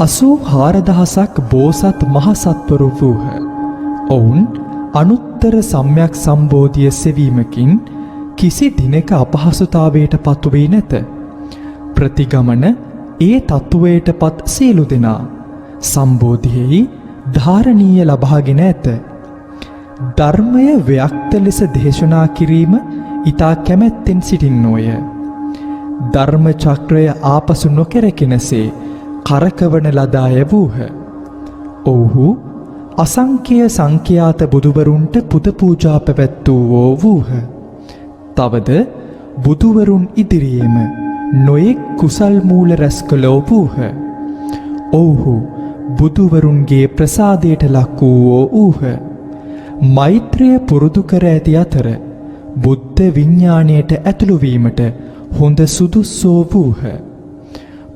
84,000ක් බෝසත් මහසත්වරු වූහ. ඔවුන් අනුත්තර සම්‍යක් සම්බෝධිය සෙවීමකින් කිසි දිනක අපහසුතාවයට පත්වී නැත. ප්‍රතිගමන ඒ තත්ත්වයට පත් සියලු දෙනා සම්බෝධියෙහි ධාරණීය ලබාගෙන ඇත. ධර්මය ව්‍යක්ත ලෙස දේශනා කිරීම ඊතා කැමැත්තෙන් සිටින්නෝය. ධර්ම චක්‍රය ආපසු නොකැරකෙනසේ කරකවන ලද අය වූහ. ඔව්හු අසංඛ්‍ය සංඛ්‍යාත බුදුවරුන්ට පුද පූජා පැවැත්වූවෝ වූහ. තවද බුදුවරුන් ඉදිරියේම නොයෙක් කුසල් මූල රැස් කළෝ වූහ. ඔව්හු බුදුවරුන්ගේ ප්‍රසාදයට ලක් වූවෝ වූහ. මෛත්‍රිය පුරුදු කර ඇති අතර බුද්ධ විඥාණයට ඇතුළු වීමට හොඳ සුදුස්සෝ වූහ.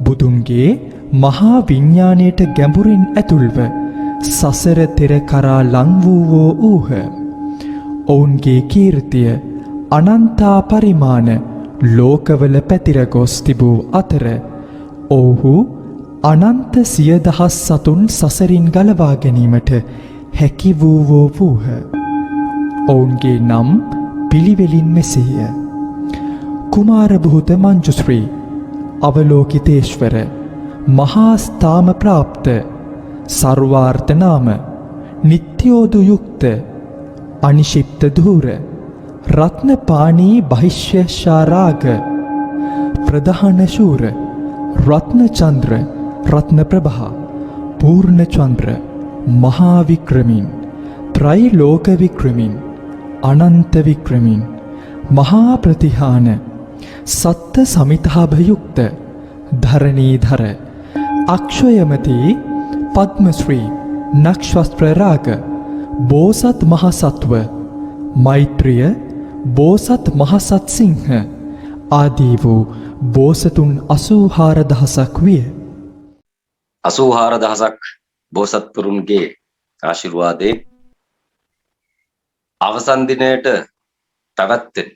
බුදුන්ගේ මහා විඥාණයට ගැඹුරින් ඇතුල්ව සසර තෙර කරා ලං වූවෝ වූහ. ඔවුන්ගේ කීර්තිය අනන්තා පරිමාණ ලෝකවල පැතිර ගොස් තිබූ අතර ඔවුහු අනන්ත සියදහස් සතුන් සසරින් ගලවා ගැනීමට හැකි වූවෝ වූහ. ඔවුන්ගේ නම් පිළිවෙලින් මෙසේය. කුමාර බුහුත මංජුශ්‍රී, අවලෝකිතේශ්වර, මහා ස්ථාම ප්‍රාප්ත, සර්වාර්ථ නාම, නිත්‍යෝදු යුක්ත, අනිශිප්ත ධූර, රත්නපාණී බහිශ්‍යශාරාග, ප්‍රධාන ශූර, රත්නචන්ද්‍ර, රත්නප්‍රභා, පූර්ණචන්ද්‍ර, මහා වික්‍රමින්, ත්‍රයිලෝක වික්‍රමින්, අනන්ත වික්‍රමින්, මහා ප්‍රතිහාන, සත්ත සමිතාභයුක්ත, ධරණීධර, අක්ෂයමති, පද්මශ්‍රී, නක්ෂත්‍රරාග, බෝසත් මහසත්ව, මෛත්‍රිය, බෝසත් මහසත් සිංහ ආදී වූ බෝසතුන් 84,000ක් විය. 84,000ක් බෝසත්වරුන්ගේ ආශිර්වාදයෙන් අවසන් දිනයට පැවැත්වෙන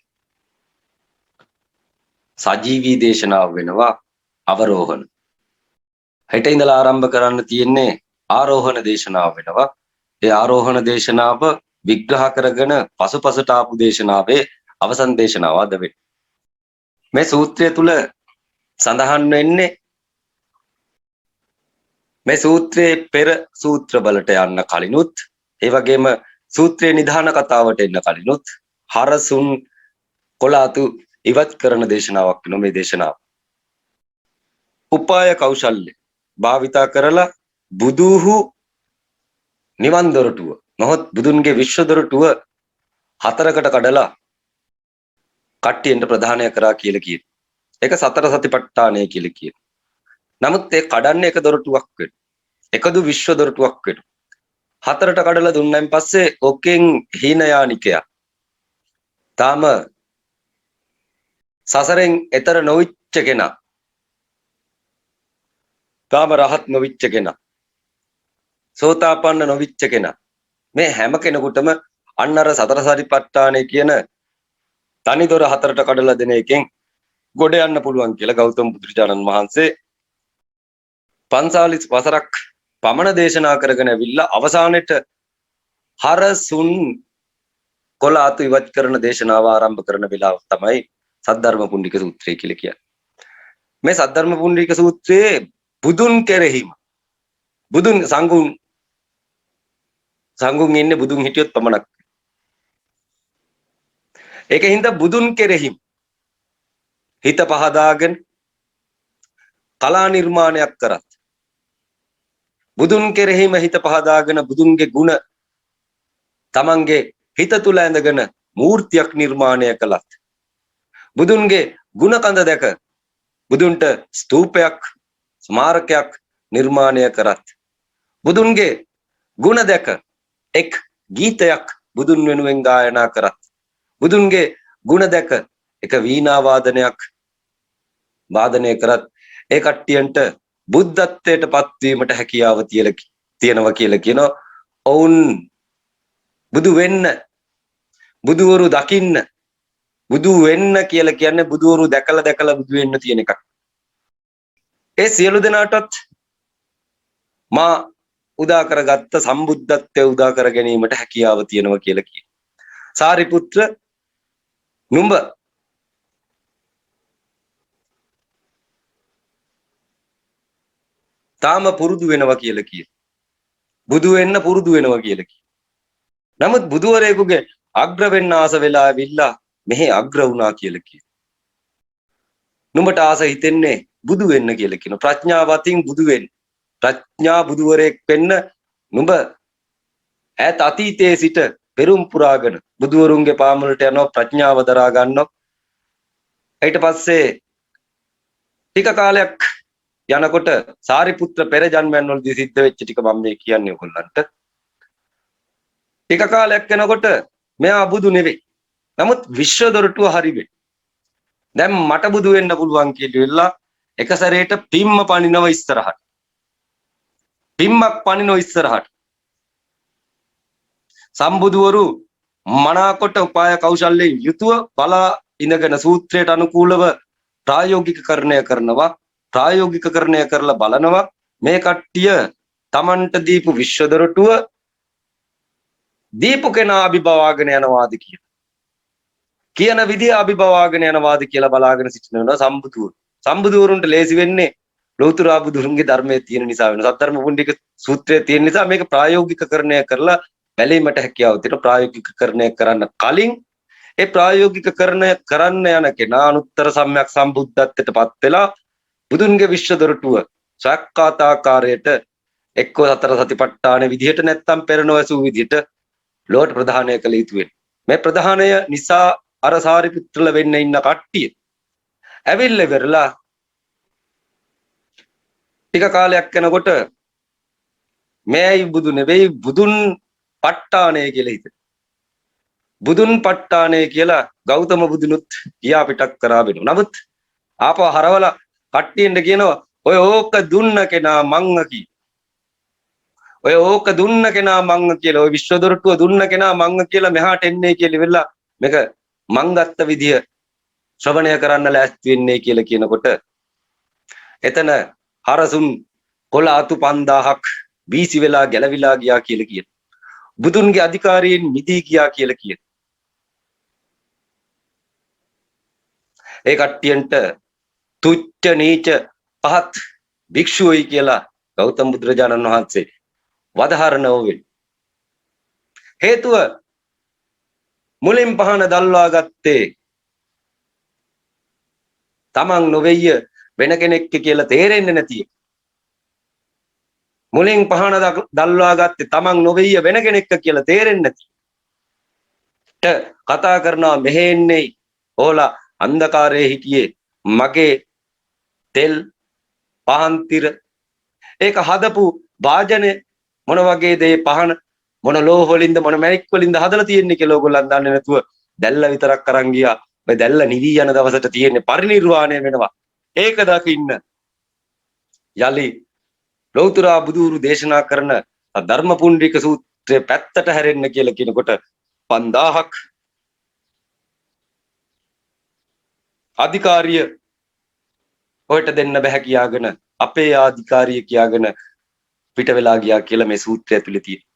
සජීවී දේශනාව වෙනවා අවරෝහණ. හෙට ඉඳලා ආරම්භ කරන්න තියෙන්නේ ආරෝහණ දේශනාව වෙනවා. ඒ ආරෝහණ දේශනාව විග්‍රහ කරගෙන පසුපසට ආපු දේශනාවේ අවසන් දේශනාව අද වෙන්නේ. මේ සූත්‍රය තුල සඳහන් වෙන්නේ මේ සූත්‍රයේ පෙර සූත්‍ර වලට යන්න කලිනුත් ඒ වගේම සූත්‍රයේ නිධාන කතාවට එන්න කලිනුත් හරසුන් කොලාතු ඉවත් කරන දේශනාවක් වෙනවා මේ දේශනාව. උපාය කෞශල්‍ය භාවිතා කරලා බුදුහු නිවන් දොරටුව නොහොත් බුදුන්ගේ විශ්ව දොරටුව හතරකට කඩලා කට්ටියන්ට ප්‍රදානය කරා කියලා කියන. ඒක සතර සතිපට්ඨානය කියලා කියන. නමුත් ඒ කඩන්නේ එක දොරටුවක් වෙන. එකදු විශ්ව දොරටුවක් වෙන. හතරට කඩලා දුන්නයින් පස්සේ ඔකෙන් හීනයානිකයා තාම සසරෙන් එතර නොවිච්ච කෙනා. තාම රහත් නොවිච්ච කෙනා. සෝතාපන්න නොවිච්ච කෙනා. මේ හැම කෙනෙකුටම අන්න අර සතර සතිපට්ඨානය කියන තනි දොර හතරට කඩලා දෙන එකෙන් ගොඩ යන්න පුළුවන් කියලා ගෞතම බුදුරජාණන් වහන්සේ 45 වසරක් පමණ දේශනා කරගෙන ඇවිල්ලා අවසානයේට හරසුන් කොලාතු ඉවත් කරන දේශනාව ආරම්භ කරන වෙලාව තමයි සද්ධර්ම පුණ්ඩික සූත්‍රය කියලා කියන්නේ. මේ සද්ධර්ම පුණ්ඩික සූත්‍රයේ බුදුන් කෙරෙහිම බුදුන් සංඝුන් ඉන්නේ බුදුන් හිටියොත් පමණක්. ඒකින්ද බුදුන් කෙරෙහිම හිත පහදාගෙන කලා නිර්මාණයක් කරත් බුදුන් කෙරෙහිම හිත පහදාගෙන බුදුන්ගේ ගුණ තමන්ගේ හිත තුල ඇඳගෙන මූර්තියක් නිර්මාණය කළත් බුදුන්ගේ ගුණ කඳ දැක බුදුන්ට ස්තූපයක් ස්මාරකයක් නිර්මාණය කරත් බුදුන්ගේ ගුණ දැක එක් ගීතයක් බුදුන් වෙනුවෙන් ගායනා කරත් බුදුන්ගේ ගුණ දැක එක වීණා වාදනයක් වාදනය කරත් ඒ කට්ටියන්ට බුද්ධත්වයට පත්වීමට හැකියාව තියෙනවා කියලා කියනවා. ඔවුන් බුදු වෙන්න බුදුවරු දකින්න බුදු වෙන්න කියලා කියන්නේ බුදුවරු දැකලා බුදු වෙන්න තියෙන එකක්. ඒ සියලු දෙනාටත් මා උදා කරගත්ත සම්බුද්ධත්වය උදා කර ගැනීමට හැකියාව තියෙනවා කියලා කියනවා. සාරිපුත්‍ර නුඹ තාම පුරුදු වෙනවා කියලා කියනවා. බුදු වෙන්න පුරුදු වෙනවා කියලා කියනවා. නමුත් බුදුවරයෙකුගේ අග්‍ර වෙන්න ආස වෙලා ඇවිල්ලා මෙහි අග්‍ර වුණා කියලා කියනවා. නුඹට ආස හිතෙන්නේ බුදු වෙන්න කියලා කියනවා. ප්‍රඥාවතින් බුදු වෙන්න. ප්‍රඥා බුදුවරයෙක් වෙන්න නුඹ ඈත අතීතයේ සිට පෙරම් පුරාගෙන බුදුවරුන්ගේ පාමුලට යනවා ප්‍රඥාව දරා ගන්නවා. ඊට පස්සේ ටික කාලයක් යනකොට සාරිපුත්‍ර පෙර ජන්මයන් වලදී සිද්ධ වෙච්ච ටික මම මේ කියන්නේ ඔයගොල්ලන්ට. ටික කාලයක් යනකොට මෙයා බුදු නෙවෙයි. නමුත් විශ්ව දොරටුව හරි වෙයි. දැන් මට බුදු වෙන්න පුළුවන් කියලා එක සැරේට පිම්ම පනිනව ඉස්සරහට. පිම්මක් පනිනව ඉස්සරහට. සම්බුදුවරු මනාකොට උපාය කෞශල්‍යයෙන් යුතුව බලා ඉඳගෙන සූත්‍රයට අනුකූලව ප්‍රායෝගිකකරණය කරනවා. ප්‍රායෝගිකකරණය කරලා බලනවා මේ කට්ටිය Tamanට දීපු විශ්ව දොරටුව දීපු කෙනා අභිභවාගෙන යනවාද කියලා. කියන විදිය අභිභවාගෙන යනවාද කියලා බලාගෙන සිටිනවා සම්බුදුවරු. සම්බුදුවරුන්ට ලේසි වෙන්නේ ලෞතර බුදුරුන්ගේ ධර්මයේ තියෙන නිසා වෙන. සත්‍ධර්ම පුණ්ඩික සූත්‍රයේ තියෙන නිසා මේක ප්‍රායෝගිකකරණය කරලා බැලීමට හැකියාව තියෙන. ප්‍රායෝගිකකරණය කරන්න කලින් ඒ ප්‍රායෝගිකකරණය කරන්න යන කෙනා අනුත්තර සම්‍යක් සම්බුද්ධත්වයටපත් වෙලා බුදුන්ගේ විශ්ව දොරටුව සක්කාතාකාරයට එක්කෝ සතර සතිපට්ඨාන විදිහට නැත්තම් පෙරණවසු විදිහට ලෝට ප්‍රධානය කළ යුතු වෙන. මේ ප්‍රධානය නිසා අර සාරිපුත්‍රල වෙන්න ඉන්න කට්ටිය ඇවිල්ලා ඉවරලා ටික කාලයක් යනකොට මේයි බුදු නෙවෙයි බුදුන් ප ဋ ාණය කියලා හිතේ. බුදුන් ප ဋ ාණය කියලා ගෞතම බුදුනුත් ගියා පිටක් කරා වෙනවා. නමුත් ආපහු හරවලා කට්ටියෙන්ද කියනවා ඔය ඕක දුන්න කෙනා මංග කි. ඔය ඕක දුන්න කෙනා මංග කියලා ඔය විශ්ව දොරටුව දුන්න කෙනා මංග කියලා මෙහාට එන්නේ කියලා ඉවරලා මේක මං ගත්ත විදිය ශ්‍රවණය කරන්න ලෑස්ති වෙන්නේ කියලා කියනකොට එතන හරසුන් කොළ අතු 5000ක් වීසි වෙලා ගැලවිලා ගියා කියලා කියන. බුදුන්ගේ අධිකාරියෙන් මිදී ගියා කියලා කියන. ඒ කට්ටියන්ට තුච්ච නීච පහත් භික්ෂුවයි කියලා ගෞතම බුදුරජාණන් වහන්සේ වදහරණව වෙයි. හේතුව මුලින් පහන දල්වා ගත්තේ තමන් නොවෙය වෙන කෙනෙක් කියලා තේරෙන්නේ නැති. මුලින් පහන දල්වා ගත්තේ තමන් නොවෙය වෙන කෙනෙක් කියලා තේරෙන්නේ නැති. කතා කරනවා මෙහෙන්නේ ඕලා අන්ධකාරයේ හිටියේ මගේ තෙල් පහන් තිර ඒක හදපු වාජනේ මොන වගේ දේ පහන මොන ලෝහ වලින්ද මොන මැණික් වලින්ද හදලා තියෙන්නේ කියලා ඕගොල්ලන් දන්නේ නැතුව දැල්ල විතරක් අරන් ගියා. ඔය දැල්ල නිවි යන දවසට තියෙන්නේ පරිණිරවාණය වෙනවා. ඒක දකින්න යලි ලෞතර බුදුරු දේශනා කරන ධර්ම පුණ්ඩික සූත්‍රයේ පැත්තට හැරෙන්න කියලා කියනකොට 5000ක් අධිකාරිය ඔයට දෙන්න බෑ කියාගෙන අපේ අධිකාරිය කියාගෙන පිට වෙලා ගියා කියලා මේ සූත්‍රය ඇතුලේ තියෙනවා.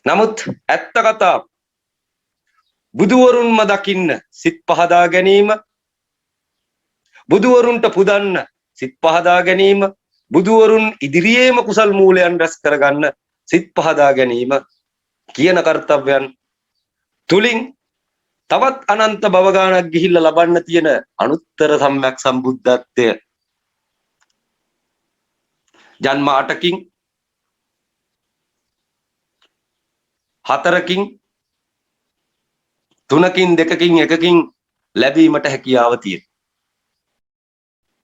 නමුත් ඇත්ත කතා බුදුවරුන්ම දකින්න සිත් පහදා ගැනීම බුදුවරුන්ට පුදන්න සිත් පහදා ගැනීම බුදුවරුන් ඉදිරියේම කුසල් මූලයන් රැස් කරගන්න සිත් පහදා ගැනීම කියන කාර්යයන් තුලින් තවත් අනන්ත භව ගානක් ගිහිල්ලා ලබන්න තියෙන අනුත්තර සම්‍යක් සම්බුද්ධත්වය ජන්ම 8කින් 4කින් 3කින් 2කින් 1කින් ලැබීමට හැකියාව තියෙනවා.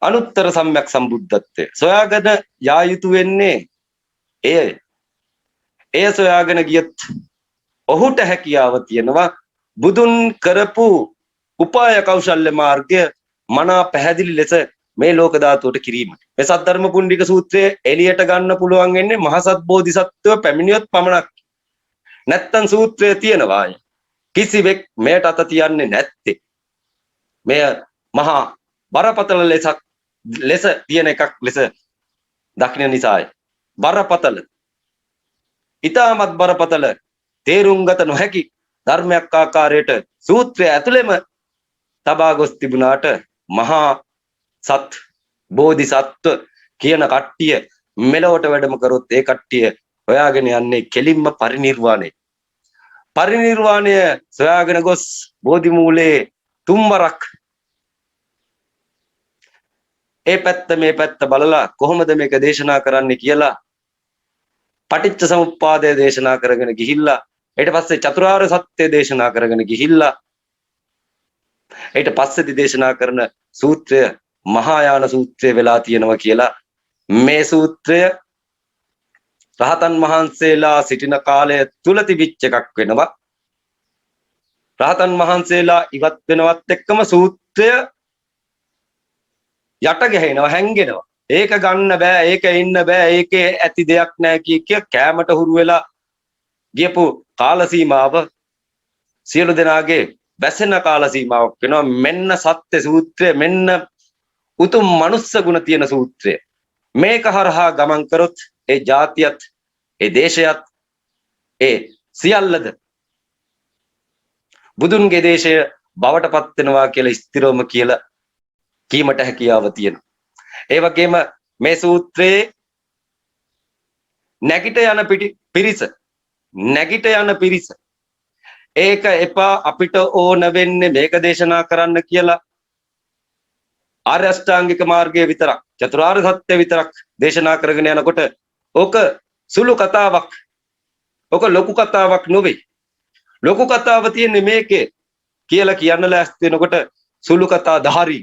අනුත්තර සම්‍යක් සම්බුද්ධත්වය සොයාගෙන යා යුතු වෙන්නේ එය සොයාගෙන ගියත් ඔහුට හැකියාව තියෙනවා බුදුන් කරපු උපාය කෞශල්‍ය මාර්ගය මනා පැහැදිලි ලෙස මේ ලෝක ධාතුවට කිරීමට. මේ සද්ධර්ම පුණ්ඩික සූත්‍රයේ එළියට ගන්න පුළුවන් වෙන්නේ මහසත් බෝධිසත්වව පැමිණියොත් පමණක්. නැත්තම් සූත්‍රයේ තියෙනවා කිසිවෙක් මෙයට අත තියන්නේ නැත්තේ. මෙය මහා බරපතල ලෙස තියෙන එකක් ලෙස දකින්න නිසායි. බරපතල ඊටමත් බරපතල තේරුම් ගත නොහැකි ධර්මයක් ආකාරයට සූත්‍රය ඇතුළෙම තබා ගොස් තිබුණාට මහා සත් බෝධිසත්ව කියන කට්ටිය මෙලොවට වැඩම කරොත් ඒ කට්ටිය හොයාගෙන යන්නේ කෙලින්ම පරිනිර්වාණය සොයාගෙන ගොස් බෝධි මූලයේ තුම්වරක් ඒ පැත්ත මේ පැත්ත බලලා කොහොමද මේක දේශනා කරන්න කියලා පටිච්ච සමුප්පාදය දේශනා කරගෙන ගිහිල්ලා ඊට පස්සේ චතුරාර්ය සත්‍ය දේශනා කරගෙන ගිහිල්ලා ඊට පස්සේදී දේශනා කරන සූත්‍රය මහායාන සූත්‍රය වෙලා තියෙනවා කියලා මේ සූත්‍රය රහතන් වහන්සේලා සිටින කාලය තුල තිබිච්ච එකක් වෙනවා. රහතන් වහන්සේලා ඉවත් වෙනවත් එක්කම සූත්‍රය යට ගහනවා හැංගෙනවා. ඒක ගන්න බෑ, ඒක ඉන්න බෑ, ඒකේ ඇති දෙයක් නෑ කිය කෑමට හුරු වෙලා ගියපු කාල සීමාව සියලු දෙනාගේ වැසෙන කාල සීමාවක් වෙනවා. මෙන්න සත්‍ය සූත්‍රය, මෙන්න උතුම් මනුස්ස ගුණ තියෙන සූත්‍රය. මේක හරහා ගමන් කරොත් ඒ ජාතියත් ඒ දේශයත් ඒ සියල්ලද බුදුන්ගේ දේශය බවට පත් වෙනවා කියලා ස්ථිරවම කියලා කීමට හැකියාව තියෙනවා. ඒ වගේම මේ සූත්‍රයේ නැගිට යන පිරිස ඒක එපා අපිට ඕන වෙන්නේ මේක දේශනා කරන්න කියලා ආර්ය අෂ්ටාංගික මාර්ගය විතරක් චතුරාර්ය සත්‍ය විතරක් දේශනා කරගෙන යනකොට ඕක සුළු කතාවක්, ඕක ලොකු කතාවක් නෙවෙයි. ලොකු කතාව තියෙන්නේ මේකේ කියලා කියන්න ලෑස්ති වෙනකොට සුළු කතා ධාරී,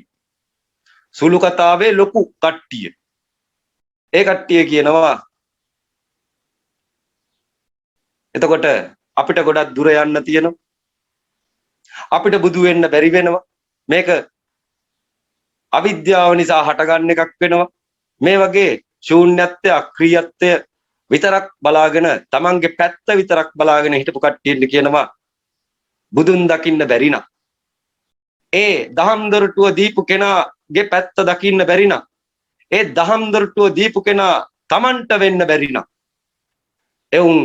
සුළු කතාවේ ලොකු කට්ටිය, ඒ කට්ටිය කියනවා එතකොට අපිට ගොඩක් දුර යන්න තියෙනවා, අපිට බුදු වෙන්න බැරි වෙනවා, මේක අවිද්‍යාව නිසා හටගන්න එකක් වෙනවා. මේ වගේ ශූන්‍යත්වය අක්‍රීයත්වය විතරක් බලාගෙන තමන්ගේ පැත්ත විතරක් බලාගෙන හිටපු කට්ටියට කියනවා බුදුන් දකින්න බැරි නම්, ඒ දහම් දොරටුව දීපු කෙනාගේ පැත්ත දකින්න බැරි නම්, ඒ දහම් දොරටුව දීපු කෙනා තමන්ට වෙන්න බැරි නම් එවුන්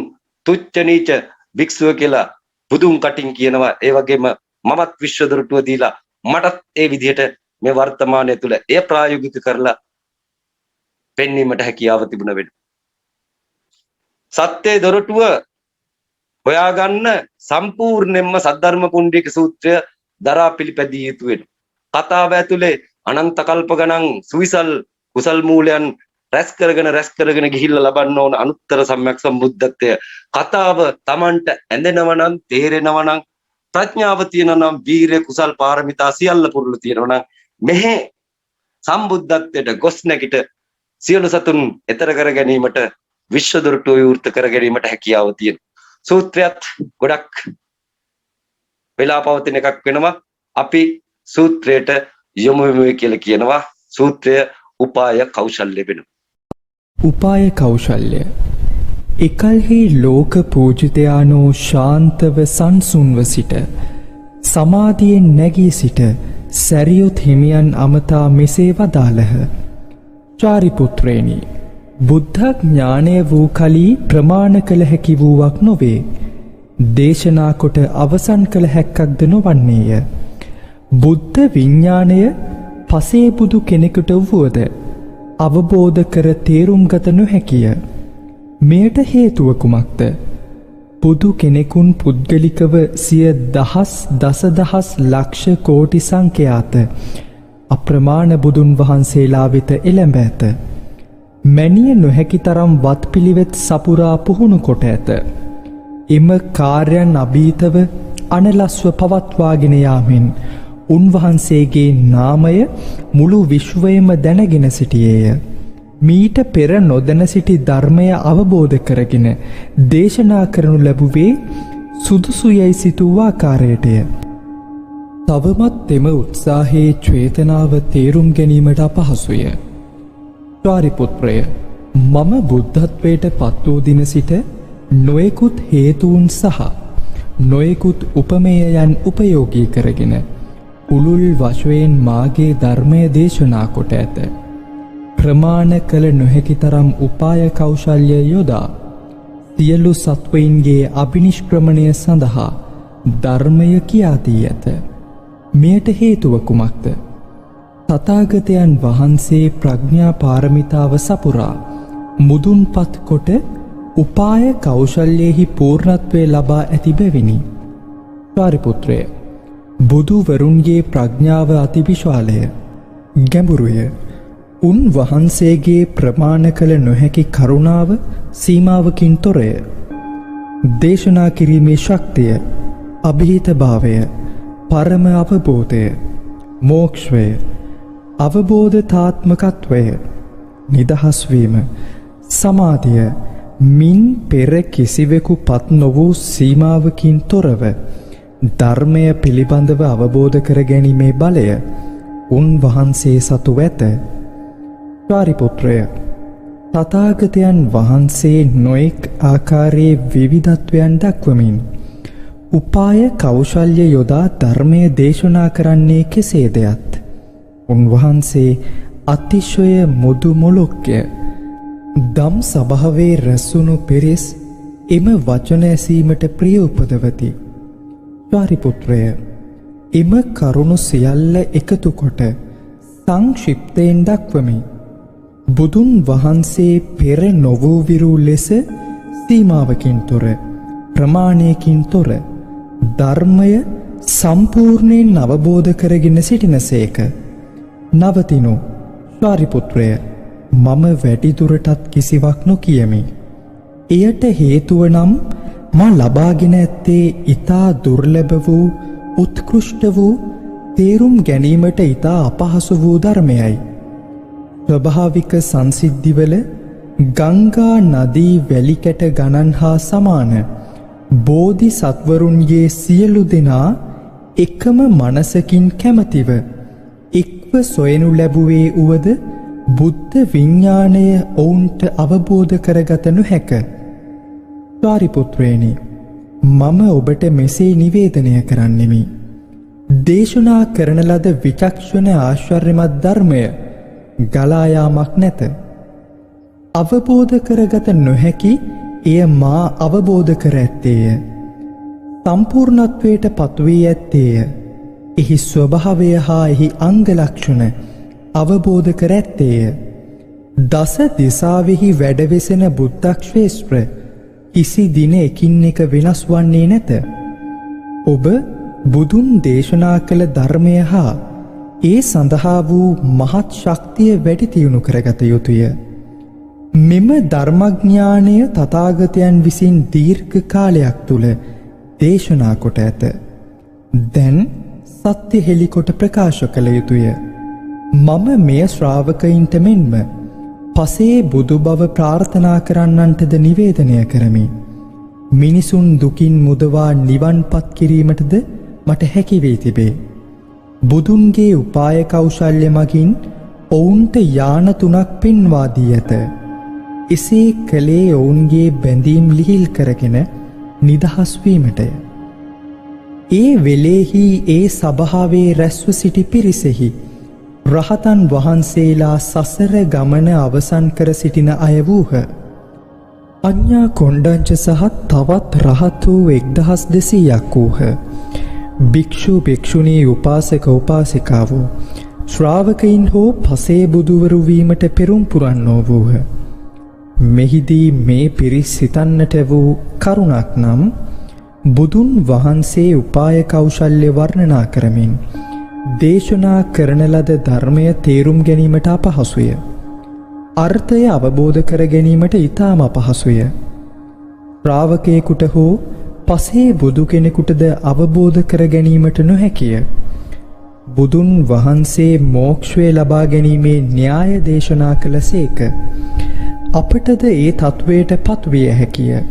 තුච්ච නීච භික්ෂුව කියලා බුදුන් කටින් කියනවා. ඒ වගේම මමත් විශ්ව දොරටුව දීලා මටත් ඒ විදිහට මේ වර්තමානය තුල එය ප්‍රායෝගික කරලා පෙන්වීමට හැකියාව තිබුණ වෙන. සත්‍යයේ දොරටුව හොයාගන්න සම්පූර්ණයෙන්ම සද්ධර්ම පුණ්ඩික සූත්‍රය දරා පිළිපැදිය යුතු වෙන. කතාව ඇතුලේ අනන්ත කල්ප ගණන් සුවිසල් කුසල් මූලයන් රැස් කරගෙන ගිහිල්ලා ලබන්න ඕන අනුත්තර සම්‍යක් සම්බුද්ධත්වය. කතාව Tamanට ඇඳෙනවා නම්, තේරෙනවා නම්, ප්‍රඥාව තියෙනවා නම්, වීරිය කුසල් පාරමිතා සියල්ල පුරුදු තියෙනවා නම් මෙහි සම්බුද්ධත්වයට ගොස් නැගිට සියලු සතුන් එතර කර ගැනීමට, විශ්ව දොරටුව විවෘත කර ගැනීමට හැකියාව තියෙනවා. සූත්‍රයත් ගොඩක් වෙලා පවතින එකක් වෙනවා. අපි සූත්‍රයට යොමු වෙමු කියලා කියනවා. සූත්‍රය උපාය කෞශල්‍ය වෙනවා. උපාය කෞශල්‍ය. එකල්හි ලෝක පූජිතයානෝ ශාන්තව සංසුන්ව සිට සමාධියෙන් නැගී සිට සැරියොත් හිමියන් අමතා මෙසේ වදාළහ. චාරිපුත්‍රේනි, බුද්ධ ඥානය වූ කලී ප්‍රමාණ කළ හැකි වූවක් නොවේ. දේශනා කොට අවසන් කළ හැක්කක්ද නොවන්නේය. බුද්ධ විඥාණය පසේ බුදු කෙනෙකුට වුවද අවබෝධ කර තේරුම් ගත නොහැකිය. මෙයට හේතුව කුමක්ද? බුදු කෙනෙකුන් පුද්ගලිකව සිය දහස් දසදහස් ලක්ෂ කෝටි සංඛ්‍යාත අප්‍රමාණ බුදුන් වහන්සේලා වෙත එළඹ ඇත. මැනිය නොහැකි තරම් වත් පිළිවෙත් සපුරා පුහුණු කොට ඇත. එම කාර්යයන් අභීතව අනලස්ව පවත්වාගෙන යාමෙන් උන්වහන්සේගේ නාමය මුළු විශ්වයම දැනගෙන සිටියේය. මීට පෙර නොදැන සිටි ධර්මය අවබෝධ කරගෙන දේශනා කරනු ලැබුවේ සුදුසුයයි සිතූ ආකාරයටය. තවමත් එම උත්සාහයේ චේතනාව තේරුම් ගැනීමට අපහසුය. චාරිපුත්‍රය, මම බුද්ධත්වයට පත් වූ දින සිට නොයෙකුත් හේතුන් සහ නොයෙකුත් උපමේයයන් උපයෝගී කරගෙන උළුල් වශයෙන් මාගේ ධර්මය දේශනා කොට ඇත. ප්‍රමාණ කළ නොහැකි තරම් උපාය කෞශල්‍ය යොදා සියලු සත්වයින්ගේ අභිනිෂ්ක්‍රමණය සඳහා ධර්මය කියා දී ඇත. මෙයට හේතුව කුමක්ද? තථාගතයන් වහන්සේ ප්‍රඥා පාරමිතාව සපුරා මුදුන්පත් කොට උපාය කෞශල්‍යෙහි පූර්ණත්වය ලබා ඇති බැවිනි. සාරිපුත්‍රය, බුදුවරුන්ගේ ප්‍රඥාව අතිවිශාලය, ගැඹුරුය. උන් වහන්සේගේ ප්‍රමාණ කළ නොහැකි කරුණාව සීමාවකින් තොරය. දේශනා කිරීමේ ශක්තිය, අභීත භාවය, පරම අවබෝධය, මෝක්ෂය, අවබෝධතාත්මකත්වය, නිදහස්වීම, සමාධිය මින් පෙර කිසිවෙකු පත් නොවූ සීමාවකින් තොරව ධර්මය පිළිබඳව අවබෝධ කර ගැනීමේ බලය උන්වහන්සේ සතු ඇත. සාරිපුත්‍රය, තථාගතයන් වහන්සේ නොයෙක් ආකාරයේ විවිධත්වයන් දක්වමින් උපාය කෞශල්‍ය යොදා ධර්මය දේශනා කරන්නේ කෙසේදයත් උන්වහන්සේ අතිශය මුදු මොලොක්ය. දම් සභාවේ රැස්වුණු පිරිස් එම වචන ඇසීමට ප්‍රිය උපදවති. සාරිපුත්‍රය, එම කරුණු සියල්ල එකතු කොට සංක්ෂිප්තයෙන් දක්වමි. බුදුන් වහන්සේ පෙර නොවූ විරු ලෙස සීමාවකින් තොර, ප්‍රමාණයකින් තොර ධර්මය සම්පූර්ණයෙන් අවබෝධ කරගෙන සිටිනසේක. නවතිනු. සාරිපුත්‍රය, මම වැඩිදුරටත් කිසිවක් නොකියමි. එයට හේතුව නම් මා ලබාගෙන ඇත්තේ ඊතා දුර්ලභ වූ, උත්කෘෂ්ට වූ, තේරුම් ගැනීමට ඊතා අපහසු වූ ධර්මයයි. ස්වභාවික සංසිද්ධිවල ගංගා නදී වැලිකැට ගණන් හා සමාන බෝධි සත්වරුන්ගේ සියලු දෙනා එකම මනසකින් කැමතිව එක්ව සොයනු ලැබුවේ උවද බුද්ධ විඥාණය ඔවුන්ට අවබෝධ කරගත නොහැක. සාරිපුත්‍රයනි, මම ඔබට මෙසේ නිවේදනය කරන්නෙමි. දේශනා කරන ලද විචක්ෂණ ආශ්චර්යමත් ධර්මය ගලා යාමක් නැත. අවබෝධ කරගත නොහැකි එය මා අවබෝධ කර ඇත්තේය. සම්පූර්ණත්වයට පත්වී ඇත්තේය. එහි ස්වභාවය හා එහි අංග ලක්ෂණ අවබෝධ කර ඇත්තේය. දස දිසාවෙහි වැඩවෙසෙන බුද්ධක්ෂේත්‍ර කිසි දින එකින් එක වෙනස් වන්නේ නැත. ඔබ බුදුන් දේශනා කළ ධර්මය හා ඒ සඳහා වූ මහත් ශක්තිය වැඩි දියුණු කරගත යුතුය. මෙම ධර්මඥානය තථාගතයන් විසින් දීර්ඝ කාලයක් තුල දේශනා කොට ඇත. දැන් සත්‍ය හෙළිකොට ප්‍රකාශ කළ යුතුය. මම මෙය ශ්‍රාවකයින්ට මෙන්ම පසේ බුදු බව ප්‍රාර්ථනා කරන්නන්ටද නිවේදනය කරමි. මිනිසුන් දුකින් මුදවා නිවන් පත් කිරීමටද මට හැකි වී තිබේ. බුදුන්ගේ උපාය කෞශල්‍ය මගින් ඔවුන්ට යාන 3ක් පෙන්වා දී ඇත. එසේ කළේ ඔවුන්ගේ බැඳීම් ලිහිල් කරගෙන නිදහස් වීමටය. ඒ වෙලෙහි ඒ සභාවේ රැස්ව සිටි පිරිසෙහි රහතන් වහන්සේලා සසර ගමන අවසන් කර සිටින අය වූහ. අඤ්ඤා කොණ්ඩඤ්ඤ සහ තවත් රහත් වූ 1200ක් වූහ. භික්ෂු භික්ෂුණී උපාසක උපාසිකාවෝ ශ්‍රාවකයින් හෝ පසේ බුදුවරු වීමට පෙරම් පුරන්නෝ වූහ. මෙහිදී මේ පිරිස් සිතන්නට වූ කරුණක් නම් බුදුන් වහන්සේ උපාය කෞශල්‍ය වර්ණනා කරමින් දේශනා කරන ලද ධර්මය තේරුම් ගැනීමට අපහසුය. අර්ථය අවබෝධ කර ගැනීමට ඉතාම අපහසුය. ශ්‍රාවකයෙකුට හෝ පසේ බුදු කෙනෙකුටද අවබෝධ කර ගැනීමට නොහැකිය. බුදුන් වහන්සේ මෝක්ෂය ලබා ගැනීමේ න්‍යාය දේශනා කළසේක. අපටද ඒ තත්වයට පත්විය හැකිය.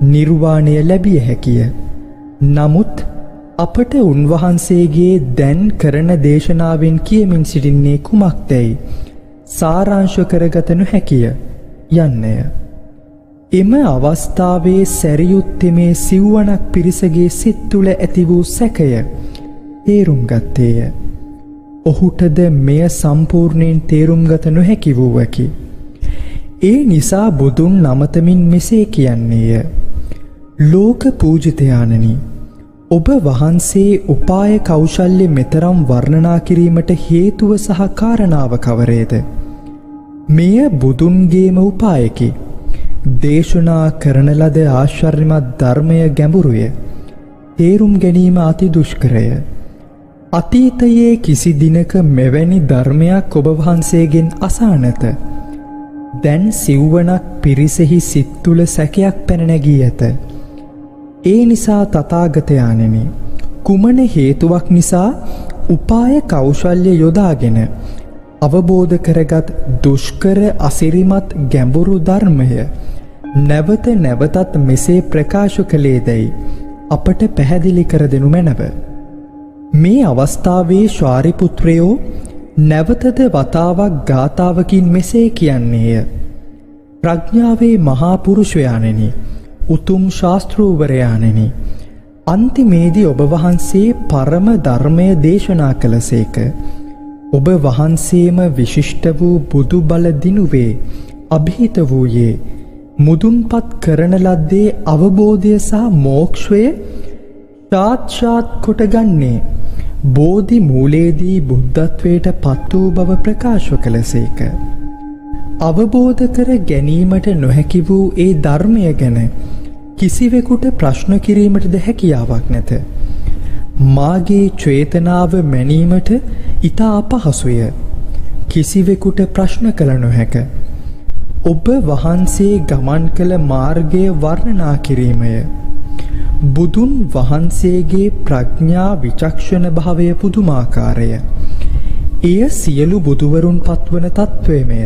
නිර්වාණය ලැබිය හැකිය. නමුත් අපට උන්වහන්සේගේ දැන් කරන දේශනාවෙන් කියමින් සිටින්නේ කුමක්දැයි සාරාංශ කරගත නොහැකිය යන්නය. එම අවස්ථාවේ සැරියුත් තෙමේ සිව්වනක් පිරිසගේ සිත් තුළ ඇති වූ සැකය තේරුම් ගත්තේය. ඔහුටද මෙය සම්පූර්ණයෙන් තේරුම් ගත නොහැකි වූවකි. ඒ නිසා බුදුන් නමතමින් මෙසේ කියන්නේය. ලෝක පූජිතයාණනි, ඔබ වහන්සේ උපාය කෞශල්‍ය මෙතරම් වර්ණනා කිරීමට හේතුව සහ කාරණාව කවරේද? මෙය බුදුන්ගේම උපායකි. දේශනා කරන ලද ආශ්චර්යමත් ධර්මය ගැඹුරුය. තේරුම් ගැනීම අති දුෂ්කරය. අතීතයේ කිසි දිනක මෙවැනි ධර්මයක් ඔබ වහන්සේගෙන් අසා නැත. දැන් සිව්වනක් පිරිසෙහි සිත් තුළ සැකයක් පැන නැගී ඇත. ඒ නිසා තථාගතයාණෙනි, කුමන හේතුවක් නිසා උපාය කෞශල්‍ය යොදාගෙන අවබෝධ කරගත් දුෂ්කර අසිරිමත් ගැඹුරු ධර්මය නැවත නැවතත් මෙසේ ප්‍රකාශ කළේදැයි අපට පැහැදිලි කර දෙනු මැනව. මේ අවස්ථාවේ ශාරිපුත්‍රයෝ නැවතද වතාවක් ගාථාවකින් මෙසේ කියන්නේය. ප්‍රඥාවේ මහා පුරුෂයාණෙනි, උතුම් ශාස්ත්‍රූවරයාණෙනි, අන්තිමේදී ඔබ වහන්සේ පරම ධර්මය දේශනා කළසේක. ඔබ වහන්සේම විශිෂ්ට වූ බුදු බල දිනුවේ අභීත වූයේ මුදුන්පත් කරන ලද්දේ අවබෝධය සහ මෝක්ෂය සාක්ෂාත් කොටගන්නේ බෝධි මූලයේදී බුද්ධත්වයට පත් වූ බව ප්‍රකාශ කළසේක. අවබෝධ කර ගැනීමට නොහැකි වූ ඒ ධර්මය ගැන කිසිවෙකුට ප්‍රශ්න කිරීමටද හැකියාවක් නැත. මාගේ චේතනාව මැනීමට ඉතා අපහසුය. කිසිවෙකුට ප්‍රශ්න කළ නොහැක. ඔබ වහන්සේ ගමන් කළ මාර්ගය වර්ණනා කිරීමය. බුදුන් වහන්සේගේ ප්‍රඥා විචක්ෂණ භාවය පුදුමාකාරය. එය සියලු බුදුවරුන් පත්වන තත්ත්වයමය.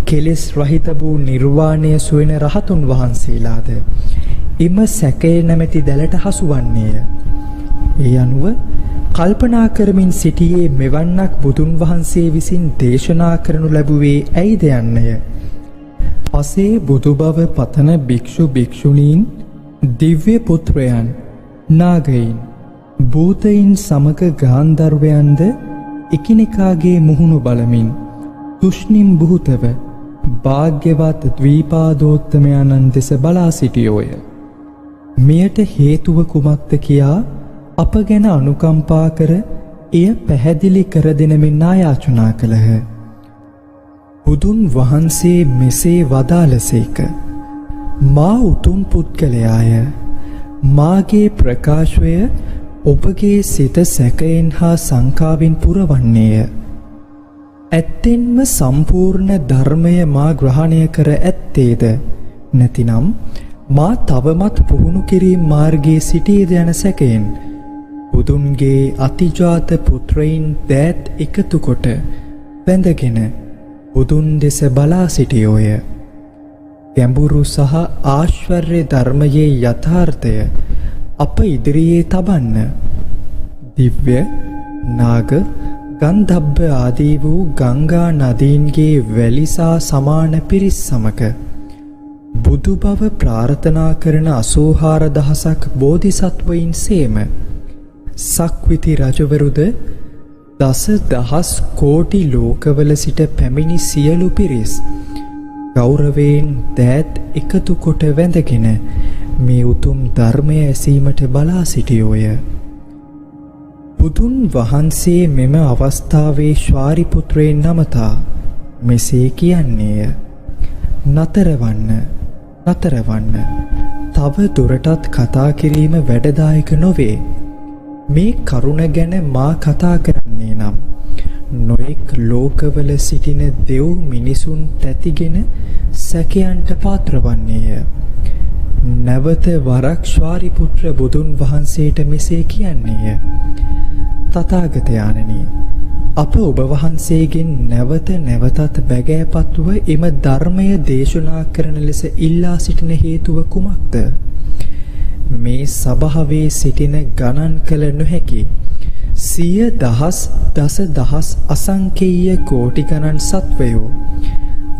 කෙලෙස් රහිත වූ නිර්වාණය සොයන රහතුන් වහන්සේලාද එම සැකය නැමැති දැලට හසුවන්නේය. ඒ අනුව කල්පනා කරමින් සිටියේ මෙවන්නක් බුදුන් වහන්සේ විසින් දේශනා කරනු ලැබුවේ ඇයිද යන්නය. පසේ බුදු බව පතන භික්ෂු භික්ෂුණීන්, දිව්‍ය පුත්‍රයන්, නාගයින්, භූතයින් සමග ගාන්ධර්වයන්ද එකිනෙකාගේ මුහුණු බලමින් තුෂ්ණිම් බුහුතව භාග්‍යවත් ද්වීපාදෝත්තමයන්න් දෙස බලා සිටියෝය. මෙයට හේතුව කුමක්ද කියා අප ගැන අනුකම්පා කර එය පැහැදිලි කර දෙනමින් ආයාචනා කළහ. බුදුන් වහන්සේ මෙසේ වදාළසේක. මා උතුම් පුද්ගලයාය. මාගේ ප්‍රකාශය ඔබගේ සිත සැකයෙන් හා සංකාවෙන් පුරවන්නේය. ඇත්තෙන්ම සම්පූර්ණ ධර්මය මා ග්‍රහණය කර ඇත්තේද නැතිනම් මා තවමත් පුහුණු කිරීම මාර්ගයේ සිටීද යන සැකයෙන් බුදුන්ගේ අතිජාත පුත්‍රයින් දෑත් එකතු කොට වැඳගෙන බුදුන් දෙස බලා සිටියෝය. ගැඹුරු සහ ආශ්චර්ය ධර්මයේ යථාර්ථය අප ඉදිරියේ තබන්න දිව්‍ය, නාග, ගන්ධබ්බ ආදී වූ ගංගා නදීන්ගේ වැලිසා සමාන පිරිස් සමග බුදු බව ප්‍රාර්ථනා කරන 84000ක් බෝධිසත්වයින් සේම සක්විති රජවරුද දසදහස් කෝටි ලෝකවල සිට පැමිණි සියලු පිරිස් ගෞරවයෙන් දෑත් එකතු කොට වැඳගෙන මේ උතුම් ධර්මය ඇසීමට බලා සිටියෝය. බුදුන් වහන්සේ මෙම අවස්ථාවේ ශාරිපුත්‍රයන් නමතා මෙසේ කියන්නේය. නතරවන්න, නතරවන්න. තව දුරටත් කතා කිරීම වැඩදායක නොවේ. මේ කරුණ ගැන මා කතා කරන්නේ නම් නොයෙක් ලෝකවල සිටින දෙව් මිනිසුන් තැතිගෙන සැකයන්ට පාත්‍රවන්නේය. නැවත වරක් ශාරිපුත්‍ර බුදුන් වහන්සේට මෙසේ කියන්නේය. තථාගතයාණනි, අප ඔබ වහන්සේගෙන් නැවත නැවතත් බැගෑපත්ව එම ධර්මය දේශනා කරන ලෙස ඉල්ලා සිටින හේතුව කුමක්ද? මේ සභාවේ සිටින ගණන් කළ නොහැකි සිය දහස් දසදහස් අසංකේය කෝටි ගණන් සත්වයෝ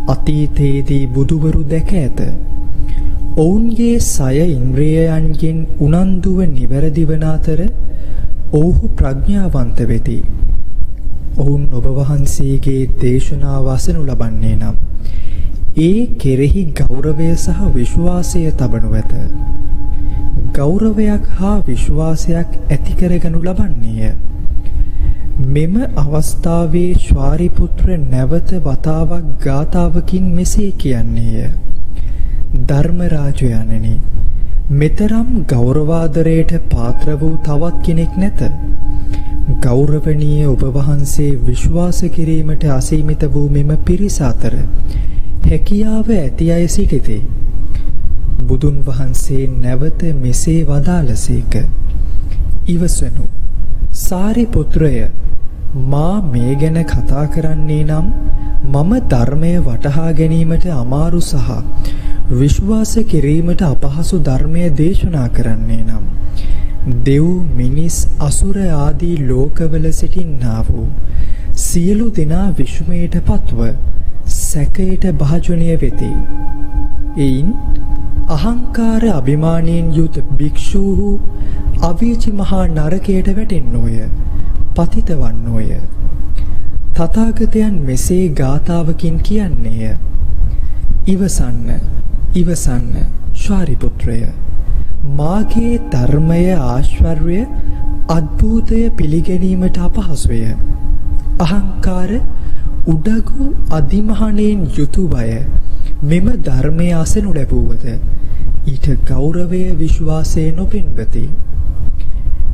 අතීතයේදී බුදුවරු දැක ඇත. ඔවුන්ගේ සය ඉන්ද්‍රියයන්ගෙන් උනන්දුව නිවැරදි වන අතර ඔවුහු ප්‍රඥාවන්ත වෙති. ඔවුන් ඔබ වහන්සේගේ දේශනාව අසනු ලබන්නේ නම් ඒ කෙරෙහි ගෞරවය සහ විශ්වාසය තබනු ඇත. ගෞරවයක් හා විශ්වාසයක් ඇති කරගනු ලබන්නේය. මෙම අවස්ථාවේ ශාරිපුත්‍ර නැවත වතාවක් ගාථාවකින් මෙසේ කියන්නේය. ධර්මරාජයනනි, මෙතරම් ගෞරවාදරයට පාත්‍ර වූ තවත් කෙනෙක් නැත. ගෞරවනීය ඔබ වහන්සේ විශ්වාස කිරීමට අසීමිත වූ මෙම පිරිස අතර හැකියාව ඇති අය සිටිති. බුදුන් වහන්සේ නැවත මෙසේ වදාළසේක. ඉවසනු, සාරිපුත්‍රය, මා මේ ගැන කතා කරන්නේ නම් මම ධර්මය වටහා ගැනීමට අමාරු සහ විශ්වාස කිරීමට අපහසු ධර්මය දේශනා කරන්නේ නම් දෙව්, මිනිස්, අසුර ආදී ලෝකවල සිටින්නා වූ සියලු දෙනා විශ්මයට පත්ව සැකයට භාජනය වෙති. එයින් අහංකාර අභිමානයෙන් යුත් භික්ෂූහු අවීචි මහා නරකයට වැටෙන්නෝය, පතිත වන්නෝය. තථාගතයන් මෙසේ ගාථාවකින් කියන්නේය. ඉවසන්න, ඉවසන්න ශාරිපුත්‍රය, මාගේ ධර්මය ආශ්චර්ය අද්භූතය පිළිගැනීමට අපහසුය. අහංකාර උඩගු අධිමහණයෙන් යුතු අය මෙම ධර්මය අසනු ලැබුවද ඊට ගෞරවය විශ්වාසය නොපෙන්වති.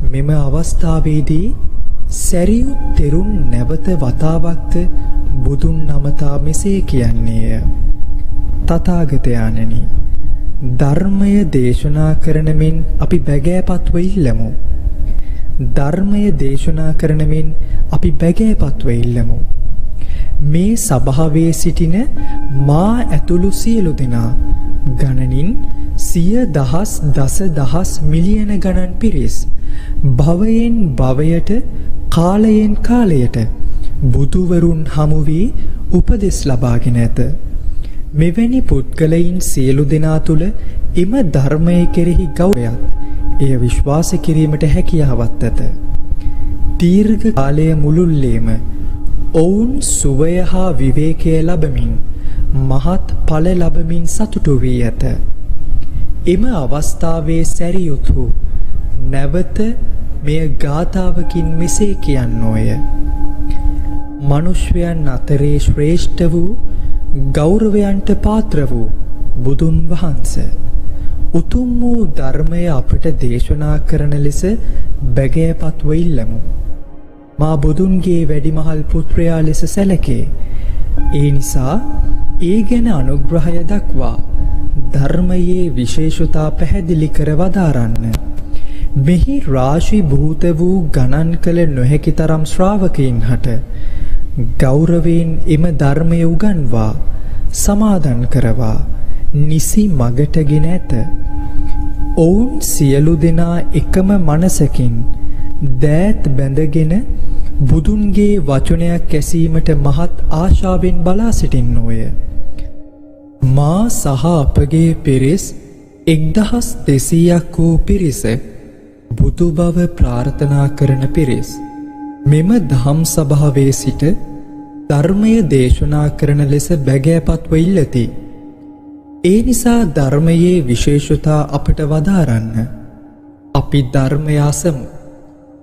මෙම අවස්ථාවේදී සැරියුත් තෙරුන් නැවත වතාවක්ද බුදුන් නමතා මෙසේ කියන්නේය. තථාගතයන්නි, ධර්මය දේශනා කරන මෙන් අපි බැගෑපත්ව ඉල්ලමු. ධර්මය දේශනා කරන මෙන් අපි බැගෑපත්ව ඉල්ලමු. මේ සභාවේ සිටින මා ඇතුළු සියලු දෙනා ගණනින් සිය දහස් දස දහස් මිලියන ගණන් පිරිස් භවයෙන් භවයට කාලයෙන් කාලයට බුදුවරුන් හමු වී උපදෙස් ලබාගෙන ඇත. මෙවැනි පුද්ගලයින් සියලු දෙනා තුළ එම ධර්මයේ කෙරෙහි ගෞරවයත් එය විශ්වාස කිරීමට හැකියාවත් ඇත. දීර්ඝ කාලය මුළුල්ලේම ඔවුන් සුවය හා විවේකය ලබමින් මහත් ඵල ලබමින් සතුටු වී ඇත. එම අවස්ථාවේ සැරියුතු නැවත මෙය ගාථාවකින් මෙසේ කියන්නෝය. මනුෂ්‍යයන් අතරේ ශ්‍රේෂ්ඨ වූ ගෞරවයන්ට පාත්‍ර වූ බුදුන් වහන්සේ උතුම් වූ ධර්මය අපට දේශනා කරන ලෙස බැගෑපත්ව ඉල්ලමු. මා බුදුන්ගේ වැඩිමහල් පුත්‍රයා ලෙස සැලකේ. ඒ නිසා ඒ ගැන අනුග්‍රහය දක්වා ධර්මයේ විශේෂතා පැහැදිලි කර වදාරන්න. මෙහි රාශි භූත වූ ගණන් කළ නොහැකි තරම් ශ්‍රාවකයින් හට ගෞරවයෙන් එම ධර්මය උගන්වා සමාදන් කරවා නිසි මගටගෙන ඇත. ඔවුන් සියලු දෙනා එකම මනසකින් දෑත් බැඳගෙන බුදුන්ගේ වචනයක් ඇසීමට මහත් ආශාවෙන් බලා සිටින්නෝය. මා සහ අපගේ පිරිස් 1200ක් වූ පිරිස බුදු බව ප්‍රාර්ථනා කරන පිරිස් මෙම දහම් සභාවේ සිට ධර්මය දේශනා කරන ලෙස බැගෑපත්ව ඉල්ලති. ඒ නිසා ධර්මයේ විශේෂතා අපට වදාරන්න. අපි ධර්මය අසමු.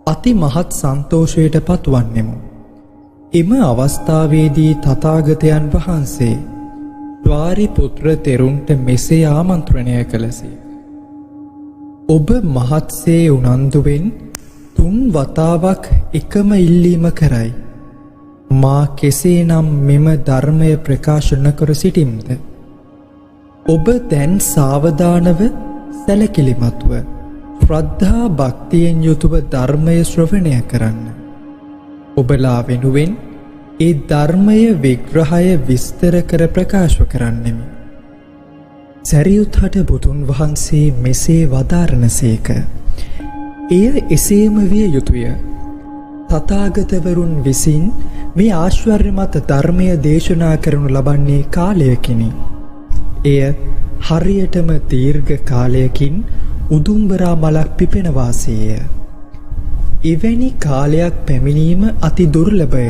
අති මහත් සන්තෝෂයට පත්වන්නෙමු. එම අවස්ථාවේදී තථාගතයන් වහන්සේ ශාරිපුත්‍ර තෙරුන්ට මෙසේ ආමන්ත්‍රණය කළසේ. ඔබ මහත්සේ උනන්දුවෙන් 3 වතාවක් එකම ඉල්ලීම කරයි. මා කෙසේනම් මෙම ධර්මය ප්‍රකාශ නොකර සිටිම්ද? ඔබ දැන් සාවධානව සැලකිලිමත්ව ශ්‍රද්ධා භක්තියෙන් යුතුව ධර්මය ශ්‍රවණය කරන්න. ඔබලා වෙනුවෙන් ඒ ධර්මය විග්‍රහය විස්තර කර ප්‍රකාශ කරන්නෙමි. සැරියුත් හට බුදුන් වහන්සේ මෙසේ වදාරනසේක. එය එසේම විය යුතුය. තථාගතවරුන් විසින් මේ ආශ්චර්යමත් ධර්මය දේශනා කරනු ලබන්නේ කාලයකිනි. එය හරියටම දීර්ඝ කාලයකින් උදුම්බරා මලක් පිපෙන වාසයය. එවැනි කාලයක් පැමිණීම අති දුර්ලභය.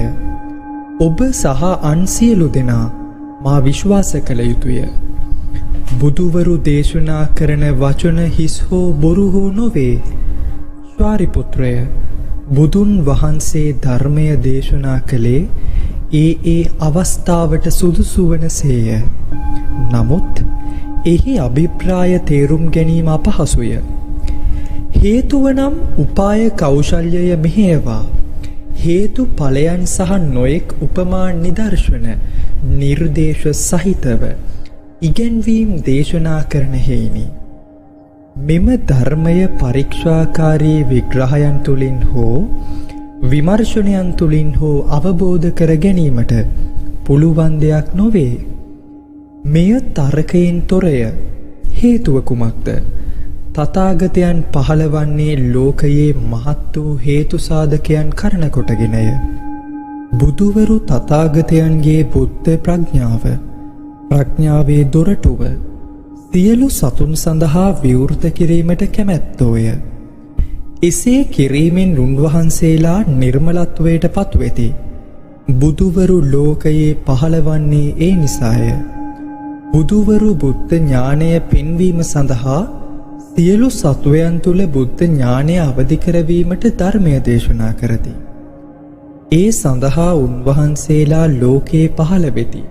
ඔබ සහ අන් සියලු දෙනා මා විශ්වාස කළ යුතුය. බුදුවරු දේශනා කරන වචන හිස් හෝ බොරු හෝ නොවේ. ශාරිපුත්‍රය, බුදුන් වහන්සේ ධර්මය දේශනා කළේ ඒ අවස්ථාවට සුදුසු වනසේය. නමුත් එහි අභිප්‍රාය තේරුම් ගැනීම අපහසුය. හේතුව නම් උපාය කෞශල්‍යය මෙහෙයවා හේතු ඵලයන් සහ නොයෙක් උපමා නිදර්ශන නිර්දේශ සහිතව ඉගැන්වීම් දේශනා කරන හේිනි. මෙම ධර්මය පරීක්ෂාකාරී විග්‍රහයන් තුළින් හෝ විමර්ශනයන් තුළින් හෝ අවබෝධ කර ගැනීමට පුළුවන් දෙයක් නොවේ. මෙය තර්කයෙන් තොරය. හේතුව කුමක්ද? තථාගතයන් පහළවන්නේ ලෝකයේ මහත් වූ හේතු සාධකයන් කරන කොටගෙනය. බුදුවරු තථාගතයන්ගේ බුද්ධ ප්‍රඥාවේ දොරටුව සියලු සතුන් සඳහා විවෘත කිරීමට කැමැත්තෝය. එසේ කිරීමෙන් උන්වහන්සේලා නිර්මලත්වයට පත්වෙති. බුදුවරු ලෝකයේ පහළවන්නේ ඒ නිසාය. බුදුවරු බුද්ධ ඥානය පෙන්වීම සඳහා සියලු සත්වයන් තුළ බුද්ධ ඥානය අවදි කරවීමට ධර්මය දේශනා කරති. ඒ සඳහා උන්වහන්සේලා ලෝකයේ පහළ වෙති.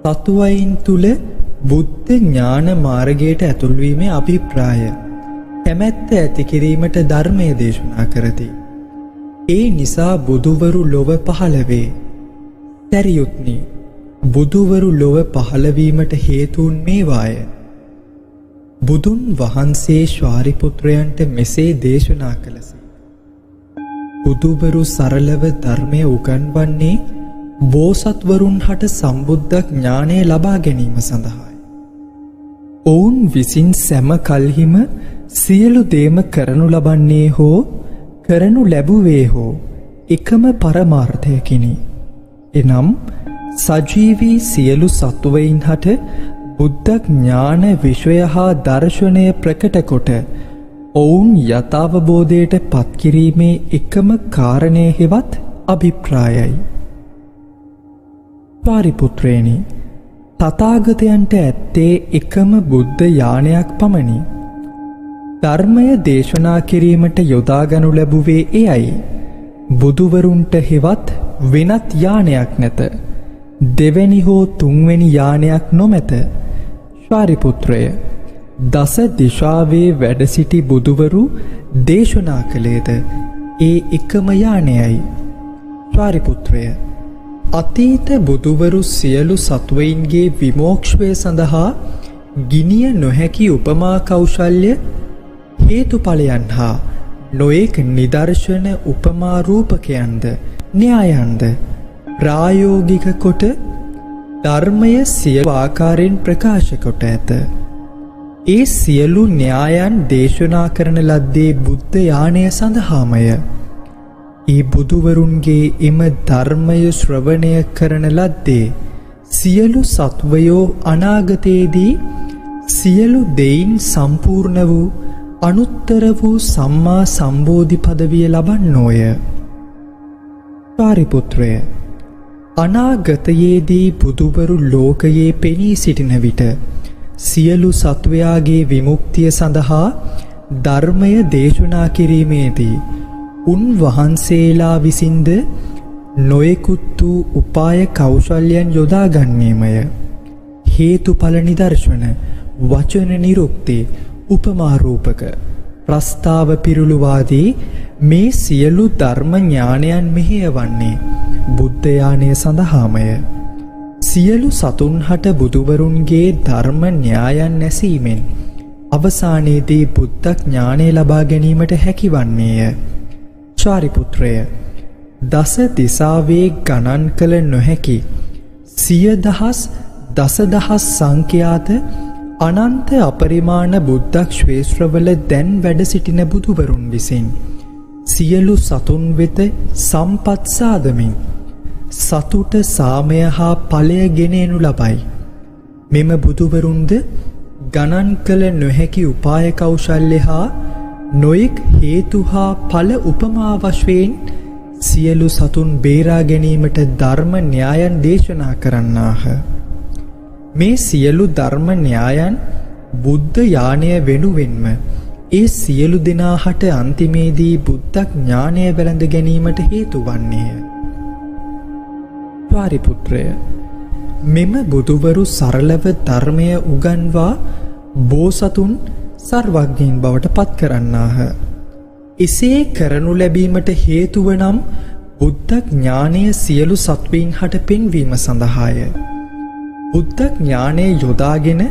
සතුවයින් තුළ බුද්ධ ඥාන මාර්ගයට ඇතුල්වීමේ අභිප්‍රාය කැමැත්ත ඇති කිරීමට ධර්මය දේශනා කරති. ඒ නිසා බුදුවරු ලොව පහළ වේ. සැරියුත්නි, බුදුවරු ලොව පහළවීමට හේතුන් මේවාය. බුදුන් වහන්සේ ශාරිපුත්‍රයන්ට මෙසේ දේශනා කළසේ. බුදුවරු සරලව ධර්මය උගන්වන්නේ බෝසත්වරුන් හට සම්බුද්ධ ඥානය ලබා ගැනීම සඳහායි. ඔවුන් විසින් සැම කල්හිම සියලු දේම කරනු ලබන්නේ හෝ කරනු ලැබුවේ හෝ එකම පරමාර්ථයකිනි. එනම් සජීවී සියලු සත්වයින් හට බුද්ධ ඥාන විශ්වය හා දර්ශනය ප්‍රකට කොට ඔවුන් යථාවබෝධයට පත්කිරීමේ එකම කාරණය හෙවත් අභිප්‍රායයි. පාරිපුත්‍රේනි, තථාගතයන්ට ඇත්තේ එකම බුද්ධ යානයක් පමණි. ධර්මය දේශනා කිරීමට යොදාගනු ලැබුවේ එයයි. බුදුවරුන්ට හෙවත් වෙනත් යානයක් නැත. දෙවැනි හෝ තුන්වැනි යානයක් නොමැත. ශාරිපුත්‍රය, දස දිශාවේ වැඩ සිටි බුදුවරු දේශනා කළේද ඒ එකම යානයයි. ශාරිපුත්‍රය, අතීත බුදුවරු සියලු සත්වයින්ගේ විමෝක්ෂය සඳහා ගිනිය නොහැකි උපමා කෞශල්‍ය හේතුඵලයන් හා නොයෙක් නිදර්ශන උපමා රූපකයන්ද න්‍යායන්ද ප්‍රායෝගික කොට ධර්මය සියලු ආකාරයෙන් ප්‍රකාශ කොට ඇත. ඒ සියලු න්‍යායන් දේශනා කරන ලද්දේ බුද්ධ යානය සඳහාමය. ඒ බුදුවරුන්ගේ එම ධර්මය ශ්‍රවණය කරන ලද්දේ සියලු සත්වයෝ අනාගතයේදී සියලු දෙයින් සම්පූර්ණ වූ අනුත්තර වූ සම්මා සම්බෝධි පදවිය ලබන්නෝය. පාරිපුත්‍රය, අනාගතයේදී බුදුවරු ලෝකයේ පෙනී සිටින විට සියලු සත්වයාගේ විමුක්තිය සඳහා ධර්මය දේශනා කිරීමේදී උන්වහන්සේලා විසින්ද නොයෙකුත් වූ උපාය කෞශල්‍යයන් යොදාගන්නේමය. හේතුඵල නිදර්ශන, වචන නිරුක්ති, උපමාරූපක, ප්‍රස්තාව පිරුළුවාදී මේ සියලු ධර්ම ඥානයන් මෙහෙයවන්නේ බුද්ධ යානය සඳහාමය. සියලු සතුන් හට බුදුවරුන්ගේ ධර්ම න්‍යායන් නැසීමෙන් අවසානයේදී බුද්ධ ඥානය ලබා ගැනීමට හැකිවන්නේය. ශාරිපුත්‍රය, දස දිසාවේ ගණන් කළ නොහැකි දසදහස් සංඛ්‍යාත අනන්ත අපරිමාණ බුද්ධ ක්ෂේත්‍රවල දැන් වැඩ සිටින බුදුවරුන් විසින් සියලු සතුන් වෙත සම්පත් සාදමින් සතුට සාමය හා ඵලය ගෙනෙනු ලබයි. මෙම බුදුවරුන්ද ගණන් කළ නොහැකි උපාය කෞශල්‍ය හා නොයෙක් හේතු හා ඵල උපමා වශයෙන් සියලු සතුන් බේරා ගැනීමට ධර්ම න්‍යායන් දේශනා කරන්නාහ. මේ සියලු ධර්ම න්‍යායන් බුද්ධ යානය වෙනුවෙන්ම ඒ සියලු දෙනාහට අන්තිමේදී බුද්ධ ඥානය වැළඳ ගැනීමට හේතු වන්නේය. පාරිපුත්‍රය, මෙම බුදුවරු සරලව ධර්මය උගන්වා බෝසතුන් සර්වඥයින් බවට පත් කරන්නාහ. එසේ කරනු ලැබීමට හේතුව නම් බුද්ධ ඥානය සියලු සත්වයින් හට පෙන්වීම සඳහාය. බුද්ධ ඥානය යොදාගෙන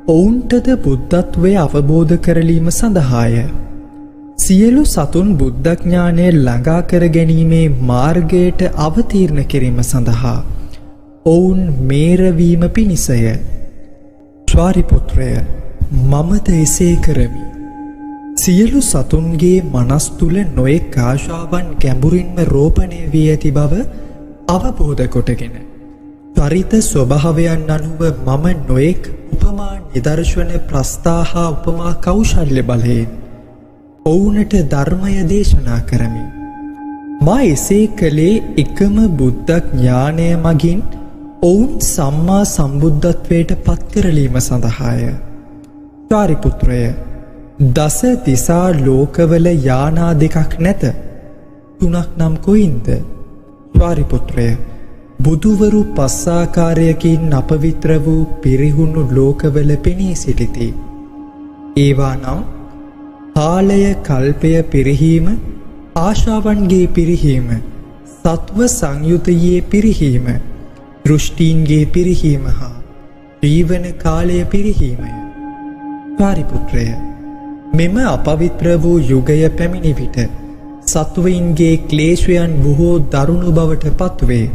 ඔවුන්ටද බුද්ධත්වය අවබෝධ කරලීම සඳහාය. සියලු සතුන් බුද්ධ ඥානය ළඟා කර ගැනීමේ මාර්ගයට අවතීර්ණ කිරීම සඳහා ඔවුන් මේරවීම පිණිසය. ශාරිපුත්‍රය, මමද එසේ කරමි. සියලු සතුන්ගේ මනස් තුල නොයෙක් ආශාවන් ගැඹුරින්ම රෝපණය වී ඇති බව අවබෝධ කොටගෙන චරිත ස්වභාවයන් අනුව මම නොයෙක් උපමා නිදර්ශන ප්‍රස්ථා උපමා කෞශල්‍ය බලයෙන් ඔවුනට ධර්මය දේශනා කරමි. මා එසේ කළේ එකම බුද්ධ ඥානය මගින් ඔවුන් සම්මා සම්බුද්ධත්වයට පත් කරලීම සඳහාය. ශාරිපුත්‍රය, දස දිසා ලෝකවල යානා දෙකක් නැත. තුනක් නම් කොයින්ද? ශාරිපුත්‍රය, බුදුවරු පස්සාකාරයකින් අපවිත්‍ර වූ පිරිහුණු ලෝකවල පෙනී සිටිති. ඒවා නම් කාලය කල්පය පිරිහීම, ආශාවන්ගේ පිරිහීම, සත්ව සංයුතයේ පිරිහීම, දෘෂ්ටීන්ගේ පිරිහීම හා ජීවන කාලය පිරිහීමය. පාරිපුත්‍රය, මෙම අපවිත්‍ර වූ යුගය පැමිණි විට සත්වයින්ගේ ක්ලේශයන් බොහෝ දරුණු බවට පත්වේ.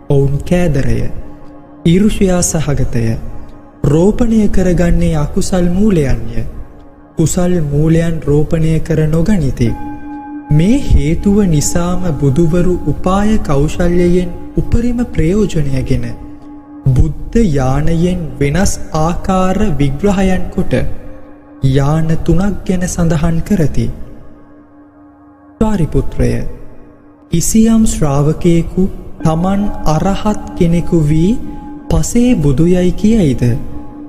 ඔවුන් කෑදරය, ඊර්ෂ්‍යා සහගතය, රෝපණය කරගන්නේ අකුසල් මූලයන්ය. කුසල් මූලයන් රෝපණය කර නොගනිති. මේ හේතුව නිසාම බුදුවරු උපාය කෞශල්‍යයෙන් උපරිම ප්‍රයෝජනයගෙන බුද්ධ යානයෙන් වෙනස් ආකාර විග්‍රහයන් කොට යාන 3ක් ගැන සඳහන් කරති. පාරිපුත්‍රය, කිසියම් ශ්‍රාවකයෙකු තමන් අරහත් කෙනෙකු වී පසේ බුදුයයි කියයිද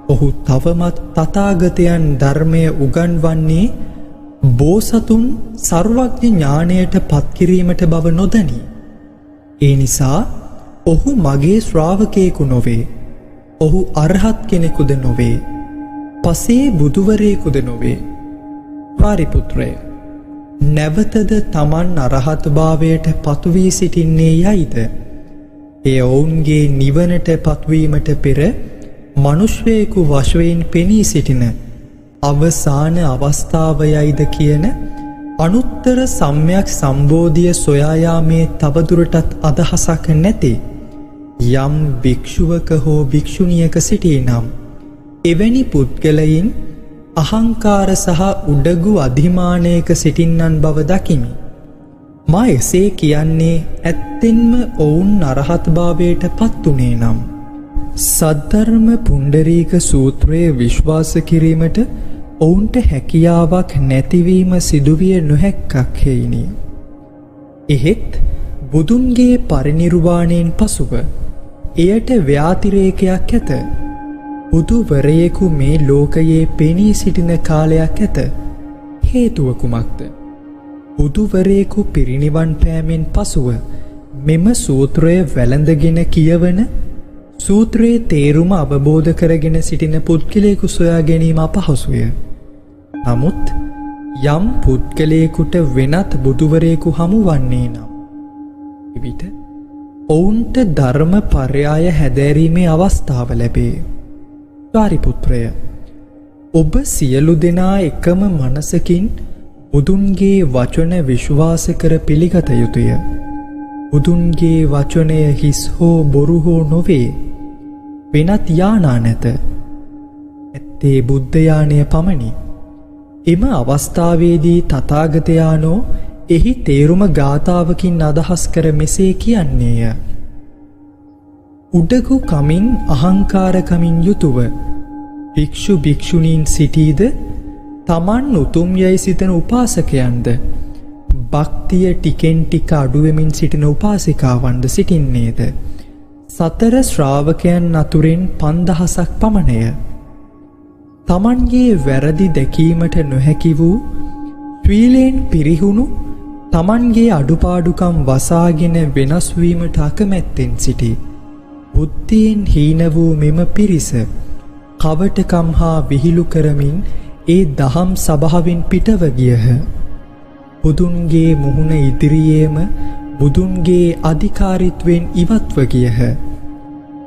ඔහු තවමත් තථාගතයන් ධර්මය උගන්වන්නේ බෝසතුන් සර්වඥ ඥානයට පත්කිරීමට බව නොදනී. ඒ නිසා ඔහු මගේ ශ්‍රාවකයෙකු නොවේ. ඔහු අරහත් කෙනෙකුද නොවේ. පසේ බුදුවරයෙකුද නොවේ. පාරිපුත්‍රය, නැවතද තමන් අරහත් භාවයට පත්වී සිටින්නේ යයිද? එය ඔවුන්ගේ නිවනට පත්වීමට පෙර මනුෂ්‍යයෙකු වශයෙන් පෙනී සිටින අවසාන අවස්ථාවයයිද කියන අනුත්තර සම්‍යක් සම්බෝධිය සොයායාමේ තවදුරටත් අදහසක් නැති යම් භික්ෂුවක හෝ භික්ෂුණියක සිටී නම් එවැනි පුද්ගලයින් අහංකාර සහ උඩගු අධිමානයක සිටින්නන් බව දකිමි. මා එසේ කියන්නේ ඇත්තෙන්ම ඔවුන් අරහත් භාවයට පත්ුනේ නම් සද්ධර්ම පුණ්ඩරීක සූත්‍රයේ විශ්වාස කිරීමට ඔවුන්ට හැකියාවක් නැතිවීම සිදුවිය නොහැක්කක් හේිනි. එහෙත් බුදුන්ගේ පරිනිර්වාණයෙන් පසුව එයට ව්‍යාතිරේකයක් ඇත. බුදුවරයෙකු මේ ලෝකයේ පෙනී සිටින කාලයක් ඇත. හේතුව කුමක්ද? බුදුවරයෙකු පිරිනිවන් පෑමෙන් පසුව මෙම සූත්‍රය වැළඳගෙන කියවන සූත්‍රයේ තේරුම අවබෝධ කරගෙන සිටින පුද්ගලයෙකු සොයා ගැනීම අපහසුය. නමුත් යම් පුද්ගලයෙකුට වෙනත් බුදුවරයෙකු හමු වන්නේ නම් එවිට ඔවුන්ට ධර්ම පර්යාය හැදෑරීමේ අවස්ථාව ලැබේ. පාරිපුත්‍රය, ඔබ සියලු දෙනා එකම මනසකින් බුදුන්ගේ වචන විශ්වාස කර පිළිගත යුතුය. බුදුන්ගේ වචනය හිස් හෝ බොරු හෝ නොවේ. වෙනත් යානා නැත. ඇත්තේ බුද්ධ යානය පමණි. එම අවස්ථාවේදී තථාගතයාණෝ එහි තේරුම ගාථාවකින් අදහස් කර මෙසේ කියන්නේය. උඩගු කමින් අහංකාර කමින් යුතුව භික්ෂු භික්ෂුණීන් සිටීද තමන් උතුම් යයි සිතන උපාසකයන්ද භක්තිය ටිකෙන් ටික අඩුවෙමින් සිටින උපාසිකාවන්ද සිටින්නේද? සතර ශ්‍රාවකයන් අතුරින් 5000ක් පමණය. තමන්ගේ වැරදි දැකීමට නොහැකි වූ ශ්‍රීලයෙන් පිරිහුණු තමන්ගේ අඩුපාඩුකම් වසාගෙන වෙනස් වීමට අකමැත්තෙන් සිටි බුද්ධියෙන් හීන වූ මෙම පිරිස කවටකම් හා විහිළු කරමින් ඒ දහම් සභාවෙන් පිටව ගියහ. බුදුන්ගේ මුහුණ ඉදිරියේම බුදුන්ගේ අධිකාරීත්වයෙන් ඉවත්ව ගියහ.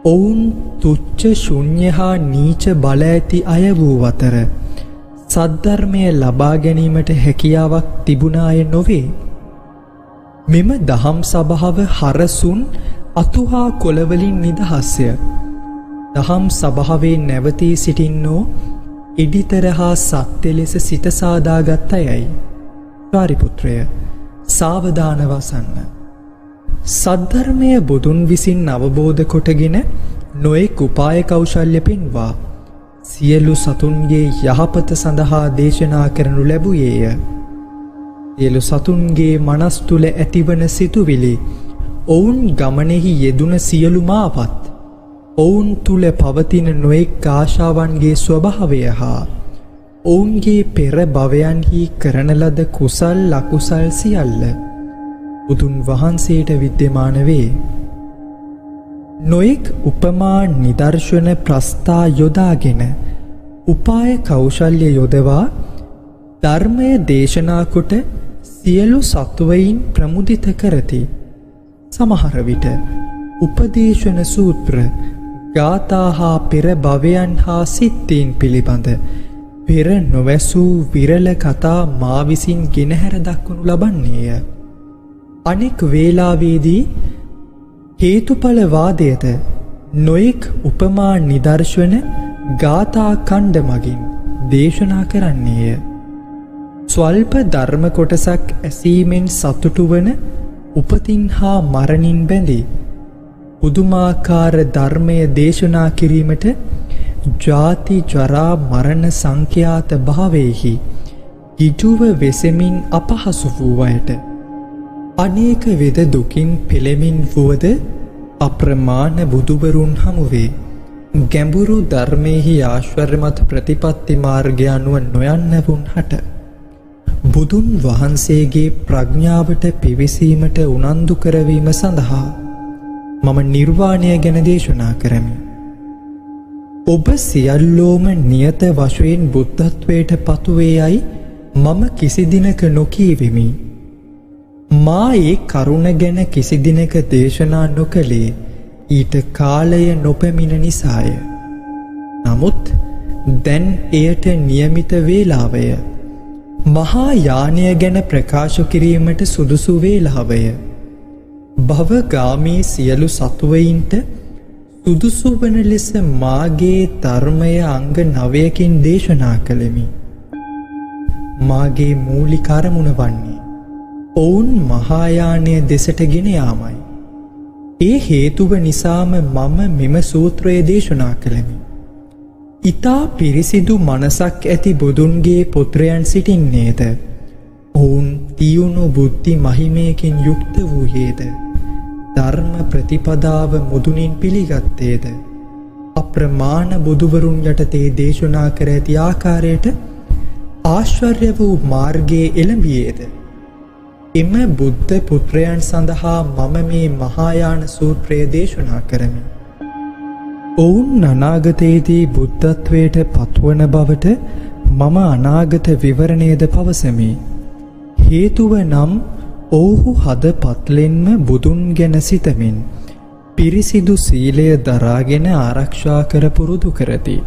ඔවුන් තුච්ච ශුන්‍ය හා නීච බල ඇති අය වූ අතර සද්ධර්මය ලබා ගැනීමට හැකියාවක් තිබුණ අය නොවේ. මෙම දහම් සභාව හරසුන් අතු හා කොළවලින් නිදහස්ය. දහම් සභාවේ නැවතී සිටින්නෝ ඉඩිතර හා සත්‍ය ලෙස සිත සාදාගත් අයයි. සාරිපුත්‍රය, සාවධාන වසන්න. සද්ධර්මය බුදුන් විසින් අවබෝධ කොටගෙන නොයෙක් උපාය කෞශල්‍ය පෙන්වා සියලු සතුන්ගේ යහපත සඳහා දේශනා කරනු ලැබුයේය. සියලු සතුන්ගේ මනස් තුල ඇතිවන සිතුවිලි, ඔවුන් ගමනෙහි යෙදුන සියලු මාවත්, ඔවුන් තුල පවතින නොයෙක් ආශාවන්ගේ ස්වභාවය හා ඔවුන්ගේ පෙර භවයන්හි කරන ලද කුසල් අකුසල් සියල්ල බුදුන් වහන්සේට විද්‍යමාන වේ. නොයෙක් උපමා නිදර්ශන ප්‍රස්ථා යොදාගෙන උපාය කෞශල්‍ය යොදවා ධර්මය දේශනා කොට සියලු සත්වයින් ප්‍රමුදිත කරති. සමහර විට උපදේශන සූත්‍ර, ගාථා හා පෙර භවයන් හා සිත්තීන් පිළිබඳ පෙර නොවැසූ විරල කතා මා විසින් ගෙනහැර දක්වනු ලබන්නේය. අනෙක් වේලාවේදී හේතුඵල වාදයද නොයෙක් උපමා නිදර්ශන ගාථා ඛණ්ඩ මගින් දේශනා කරන්නේය. ස්වල්ප ධර්ම කොටසක් ඇසීමෙන් සතුටු වන උපතින් හා මරණින් බැඳී පුදුමාකාර ධර්මය දේශනා කිරීමට ජාති ජරා මරණ සංඛ්‍යාත භාවයෙහි ගිජුව වෙසෙමින් අපහසු වූ අයට අනේක විද දුකින් පෙළෙමින් වුවද අප්‍රමාණ බුදුවරුන් හමුවේ ගැඹුරු ධර්මයෙහි ආශ්වර්යමත් ප්‍රතිපත්ති මාර්ගය අනුව නොයන්නවුන් හට බුදුන් වහන්සේගේ ප්‍රඥාවට පිවිසීමට උනන්දු කරවීම සඳහා මම නිර්වාණය ගැන දේශනා කරමි. ඔබ සියල්ලෝම නියත වශයෙන් බුද්ධත්වයට පතුවේයයි මම කිසි දිනක නොකීවෙමි. මා ඒ කරුණ ගැන කිසි දිනක දේශනා නොකළේ ඊට කාලය නොපැමිණ නිසාය. නමුත් දැන් එයට නියමිත වේලාවය. මහා යානය ගැන ප්‍රකාශ කිරීමට සුදුසු වේලාවය. භවගාමී සියලු සතුවයින්ට සුදුසු වන ලෙස මාගේ ධර්මය අංග 9කින් දේශනා කළෙමි. මාගේ මූලික අරමුණ වන්නේ ඔවුන් මහායානය දෙසට ගෙන යාමයි. ඒ හේතුව නිසාම මම මෙම සූත්‍රය දේශනා කළෙමි. ඊතා පිරිසිදු මනසක් ඇති බුදුන්ගේ පුත්‍රයන් සිටින්නේද? ඔවුන් තියුණු බුද්ධි මහිමයකින් යුක්ත වූයේද? ධර්ම ප්‍රතිපදාව මුදුනින් පිළිගත්තේද? අප්‍රමාණ බුදුවරුන් යටතේ දේශනා කර ඇති ආකාරයට ආශ්චර්ය වූ මාර්ගයේ එළඹියේද? එම බුද්ධ පුත්‍රයන් සඳහා මම මේ මහායාන සූත්‍රය දේශනා කරමි. ඔවුන් අනාගතයේදී බුද්ධත්වයට පත්වන බවට මම අනාගත විවරණයද පවසමි. හේතුව නම් ඔවුහු හද පත්ලෙන්ම බුදුන් ගැන සිතමින් පිරිසිදු සීලය දරාගෙන ආරක්ෂා කර පුරුදු කරති.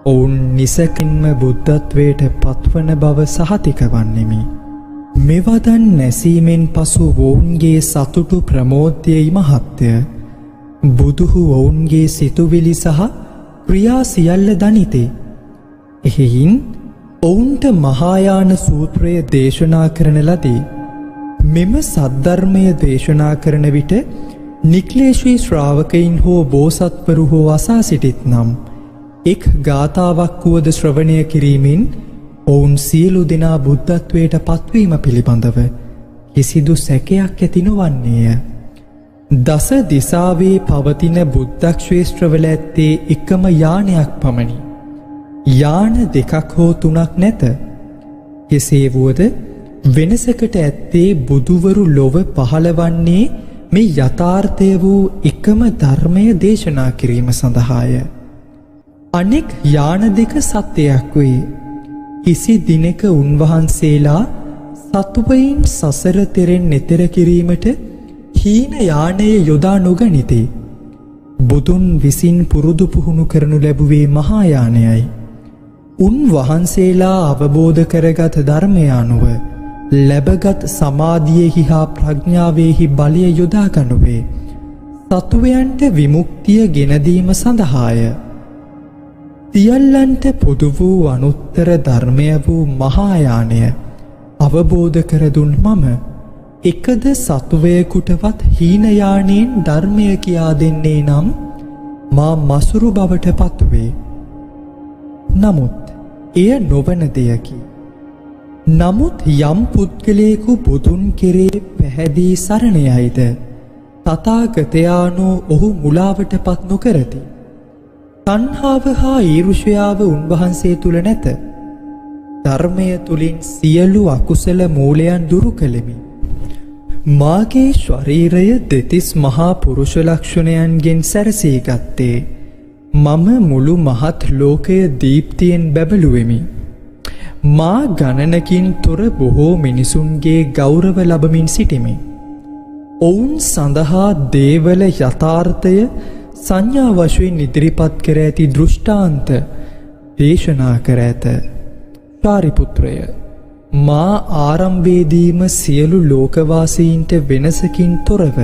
ඔවුන් නිසකින්ම බුද්ධත්වයට පත්වන බව සහතික වන්නෙමි. මෙවදන් නැසීමෙන් පසු ඔවුන්ගේ සතුටු ප්‍රමෝදයයි මහත්ය. බුදුහු ඔවුන්ගේ සිතුවිලි සහ ක්‍රියා සියල්ල දනිති. එහෙයින් ඔවුන්ට මහායාන සූත්‍රය දේශනා කරන ලදී. මෙම සද්ධර්මය දේශනා කරන විට නික්ලේශී ශ්‍රාවකයින් හෝ බෝසත්වරු හෝ අසා සිටිත් නම් එක් ගාථාවක් වුවද ශ්‍රවණය කිරීමෙන් ඔවුන් සියලු දෙනා බුද්ධත්වයට පත්වීම පිළිබඳව කිසිදු සැකයක් ඇති නොවන්නේය. දස දිසාවේ පවතින බුද්ධක්ෂේත්‍රවල ඇත්තේ එකම යානයක් පමණි. යාන දෙකක් හෝ තුනක් නැත. කෙසේ වුවද වෙනසකට ඇත්තේ බුදුවරු ලොව පහළවන්නේ මේ යථාර්ථය වූ එකම ධර්මය දේශනා කිරීම සඳහාය. අනෙක් යාන දෙක සත්‍යයක් වේ. කිසි දිනක උන්වහන්සේලා සතුවයින් සසර තෙරෙන් නෙතර කිරීමට හීන යානය යොදා නොගනිති. බුදුන් විසින් පුරුදු පුහුණු කරනු ලැබුවේ මහායානයයි. උන්වහන්සේලා අවබෝධ කරගත් ධර්මය අනුව ලැබගත් සමාධියෙහි හා ප්‍රඥාවෙහි බලය යොදා ගනුවේ සතුවයන්ට විමුක්තිය ගෙනදීම සඳහාය. සියල්ලන්ට පොදු වූ අනුත්තර ධර්මය වූ මහායානය අවබෝධ කරදුන් මම එකද සතුවයකුටවත් හීනයානයෙන් ධර්මය කියා දෙන්නේ නම් මා මසුරු බවට පත්වේ. නමුත් එය නොවන දෙයකි. නමුත් යම් පුද්ගලයෙකු බුදුන් කෙරේ පැහැදී සරණයයිද තථාගතයානෝ ඔහු මුලාවට පත් නොකරති. තණ්හාව හා ඊර්ෂ්‍යාව උන්වහන්සේ තුල නැත. ධර්මය තුලින් සියලු අකුසල මූලයන් දුරු කළෙමි. මාගේ ශරීරය දෙතිස් මහා පුරුෂ ලක්ෂණයන්ගෙන් සැරසී ගත්තේ මම මුළු මහත් ලෝකය දීප්තියෙන් බැබළුවෙමි. මා ගණනකින් තොර බොහෝ මිනිසුන්ගේ ගෞරව ලබමින් සිටිමි. ඔවුන් සඳහා දේවල යථාර්ථය සංඥා වශයෙන් ඉදිරිපත් කර ඇති දෘෂ්ටාන්ත දේශනා කර ඇත. සාරිපුත්‍රය, මා ආරම්භයේදීම සියලු ලෝකවාසීන්ට වෙනසකින් තොරව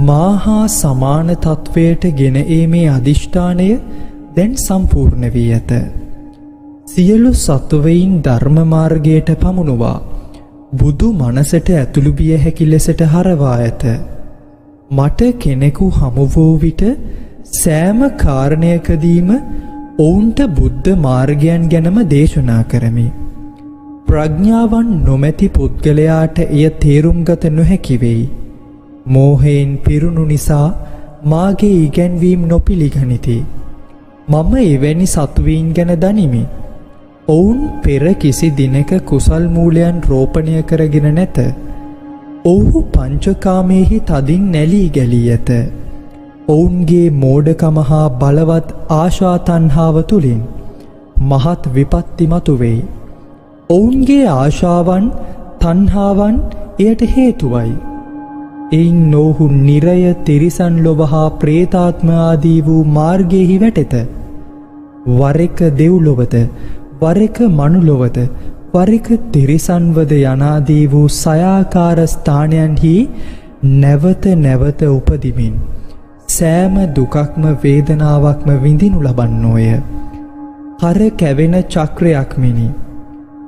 මාහා සමාන තත්වයට ගෙන ඒමේ අධිෂ්ඨානය දැන් සම්පූර්ණ වී ඇත. සියලු සත්වයින් ධර්ම මාර්ගයට පමුණුවා බුදු මනසට ඇතුළු විය හැකි ලෙසට හරවා ඇත. මට කෙනෙකු හමු වූ විට සෑම කාරණයකදීම ඔවුන්ට බුද්ධ මාර්ගයන් ගැනම දේශනා කරමි. ප්‍රඥාවන් නොමැති පුද්ගලයාට එය තේරුම් ගත නොහැකි වෙයි. මෝහයෙන් පිරුණු නිසා මාගේ ඉගැන්වීම් නොපිළිගනිති. මම එවැනි සතුවීන් ගැන දනිමි. ඔවුන් පෙර කිසි දිනක කුසල් මූලයන් රෝපණය කරගෙන නැත. ඔවුහු පංචකාමයෙහි තදින් නැලී ගැලී ඇත. ඔවුන්ගේ මෝඩකම හා බලවත් ආශා තණ්හාව තුලින් මහත් විපත්ති මතුවෙයි. ඔවුන්ගේ ආශාවන් තණ්හාවන් එයට හේතුවයි. එයින් නොහු නිරය තිරිසන් ලොව හා ප්‍රේතාත්ම ආදී වූ මාර්ගයෙහි වැටෙත. වර එක දෙව්ලොවද වර එක මනුලොවද වර එක තිරිසන්වද යනාදී වූ සයාකාර ස්ථානයන්හි නැවත නැවත උපදිමින් සෑම දුකක්ම වේදනාවක්ම විඳිනු ලබන්නෝය. කර කැවෙන චක්‍රයක් මෙනි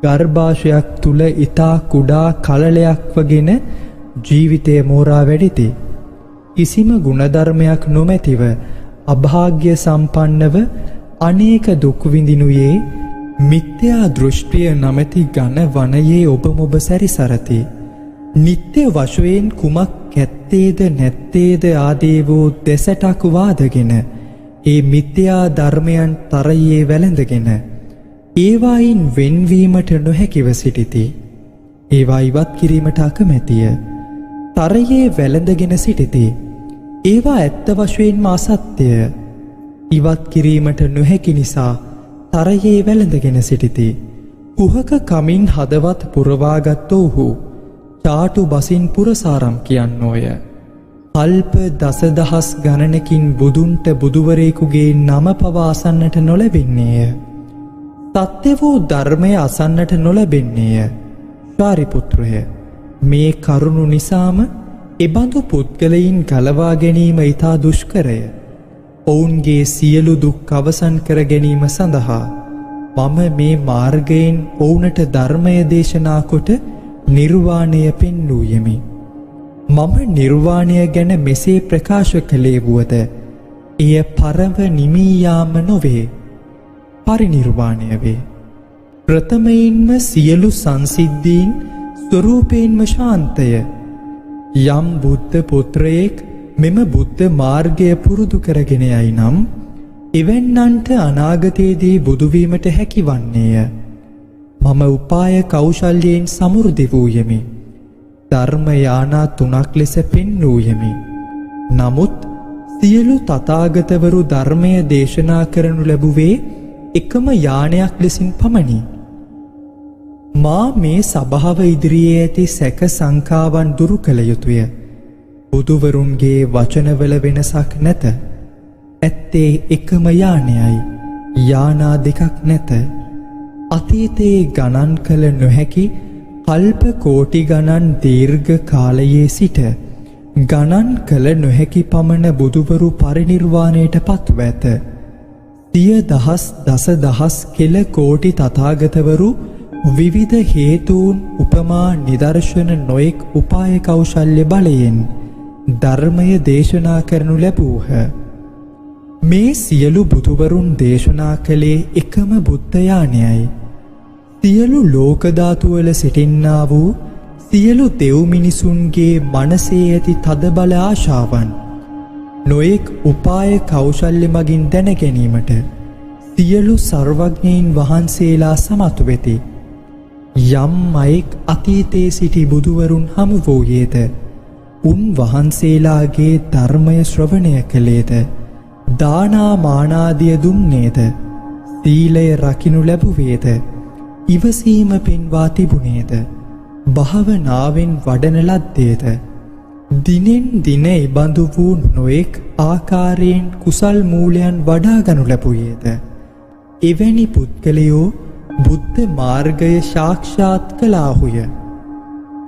ගර්භාෂයක් තුල ඊතා කුඩා කලලයක් වගෙන ජීවිතය මෝරා වැඩිති. කිසිම ගුණධර්මයක් නොමැතිව අභාග්‍ය සම්පන්නව අනේක දුක් විඳිනුයේ මිත්‍යා දෘෂ්ටිය නමැති ඝන වනයේ ඔබ මොබ සැරිසරති. නිත්‍ය වශයෙන් කුමක් ඇත්තේද නැත්තේද ආදී වූ දෙසටක් වාදගෙන ඒ මිත්‍යා ධර්මයන් තරයේ වැළඳගෙන ඒවායින් වෙන්වීමට නොහැකිව සිටිති. ඒවා ඉවත් කිරීමට අකමැතිය. තරයේ වැළඳගෙන සිටිති. ඒවා ඇත්ත වශයෙන්ම අසත්‍යය. ඉවත් කිරීමට නොහැකි නිසා තරයේ වැළඳගෙන සිටිති. කුහක කමින් හදවත් පුරවාගත් ඔවුහු චාටු බසින් පුරසාරම් කියන්නෝය. කල්ප දසදහස් ගණනකින් බුදුන්ට බුදුවරයෙකුගේ නම පවා අසන්නට නොලැබෙන්නේය. සත්‍ය වූ ධර්මය අසන්නට නොලැබෙන්නේය. සාරිපුත්‍රය, මේ කරුණු නිසාම එබඳු පුද්ගලයින් ගලවා ගැනීම ඉතා දුෂ්කරය. ඔවුන්ගේ සියලු දුක් අවසන් කර ගැනීම සඳහා මම මේ මාර්ගයෙන් ඔවුනට ධර්මය දේශනා කොට නිර්වාණය පෙන්වූයෙමි. මම නිර්වාණය ගැන මෙසේ ප්‍රකාශ කළේ වුවද එය පරව නිමී යාම නොවේ, පරිනිර්වාණය වේ. ප්‍රථමයෙන්ම සියලු සංසිද්ධීන් ස්වරූපයෙන්ම ශාන්තය. යම් බුද්ධ පුත්‍රයෙක් මෙම බුද්ධ මාර්ගය පුරුදු කරගෙන යයි නම් එවැන්නන්ට අනාගතයේදී බුදුවීමට හැකිවන්නේය. මම උපාය කෞශල්‍යයෙන් සමෘද්ධි වූයෙමි. ධර්ම යානා 3ක් ලෙස පෙන්වූයෙමි. නමුත් සියලු තථාගතවරු ධර්මය දේශනා කරනු ලැබුවේ එකම යානයක් ලෙසින් පමණි. මා මේ සභාව ඉදිරියේ ඇති සැක සංකාවන් දුරු කළ යුතුය. බුදුවරුන්ගේ වචනවල වෙනසක් නැත. ඇත්තේ එකම යානයයි. යානා දෙකක් නැත. අතීතයේ ගණන් කළ නොහැකි කල්ප කෝටි ගණන් දීර්ඝ කාලයේ සිට ගණන් කළ නොහැකි පමණ බුදුවරු පරිනිර්වාණයට පත්ව ඇත. සිය දහස් දස දහස් කෙල කෝටි තථාගතවරු විවිධ හේතුන් උපමා නිදර්ශන නොයෙක් උපාය කෞශල්‍ය බලයෙන් ධර්මය දේශනා කරනු ලැබූහ. මේ සියලු බුදුවරුන් දේශනා කළේ එකම බුද්ධ යානයයි. සියලු ලෝක ධාතුවල සිටින්නා වූ සියලු දෙව් මිනිසුන්ගේ මනසේ ඇති තදබල ආශාවන් නොයෙක් උපාය කෞශල්‍ය මගින් දැන ගැනීමට සියලු සර්වඥයින් වහන්සේලා සමත් වෙති. යම් අයෙක් අතීතයේ සිටි බුදුවරුන් හමු වූයේද උන් වහන්සේලාගේ ධර්මය ශ්‍රවණය කළේද දානා මානාදිය දුන්නේද සීලය රකිනු ලැබුවේද ඉවසීම පෙන්වා තිබුණේද භාවනාවෙන් වඩන ලද්දේද දිනෙන් දින ඉබඳු වූ නොයෙක් ආකාරයෙන් කුසල් මූලයන් වඩා ගනු ලැබුවේද එවැනි පුද්ගලයෝ බුද්ධ මාර්ගය සාක්ෂාත් කළාහුය.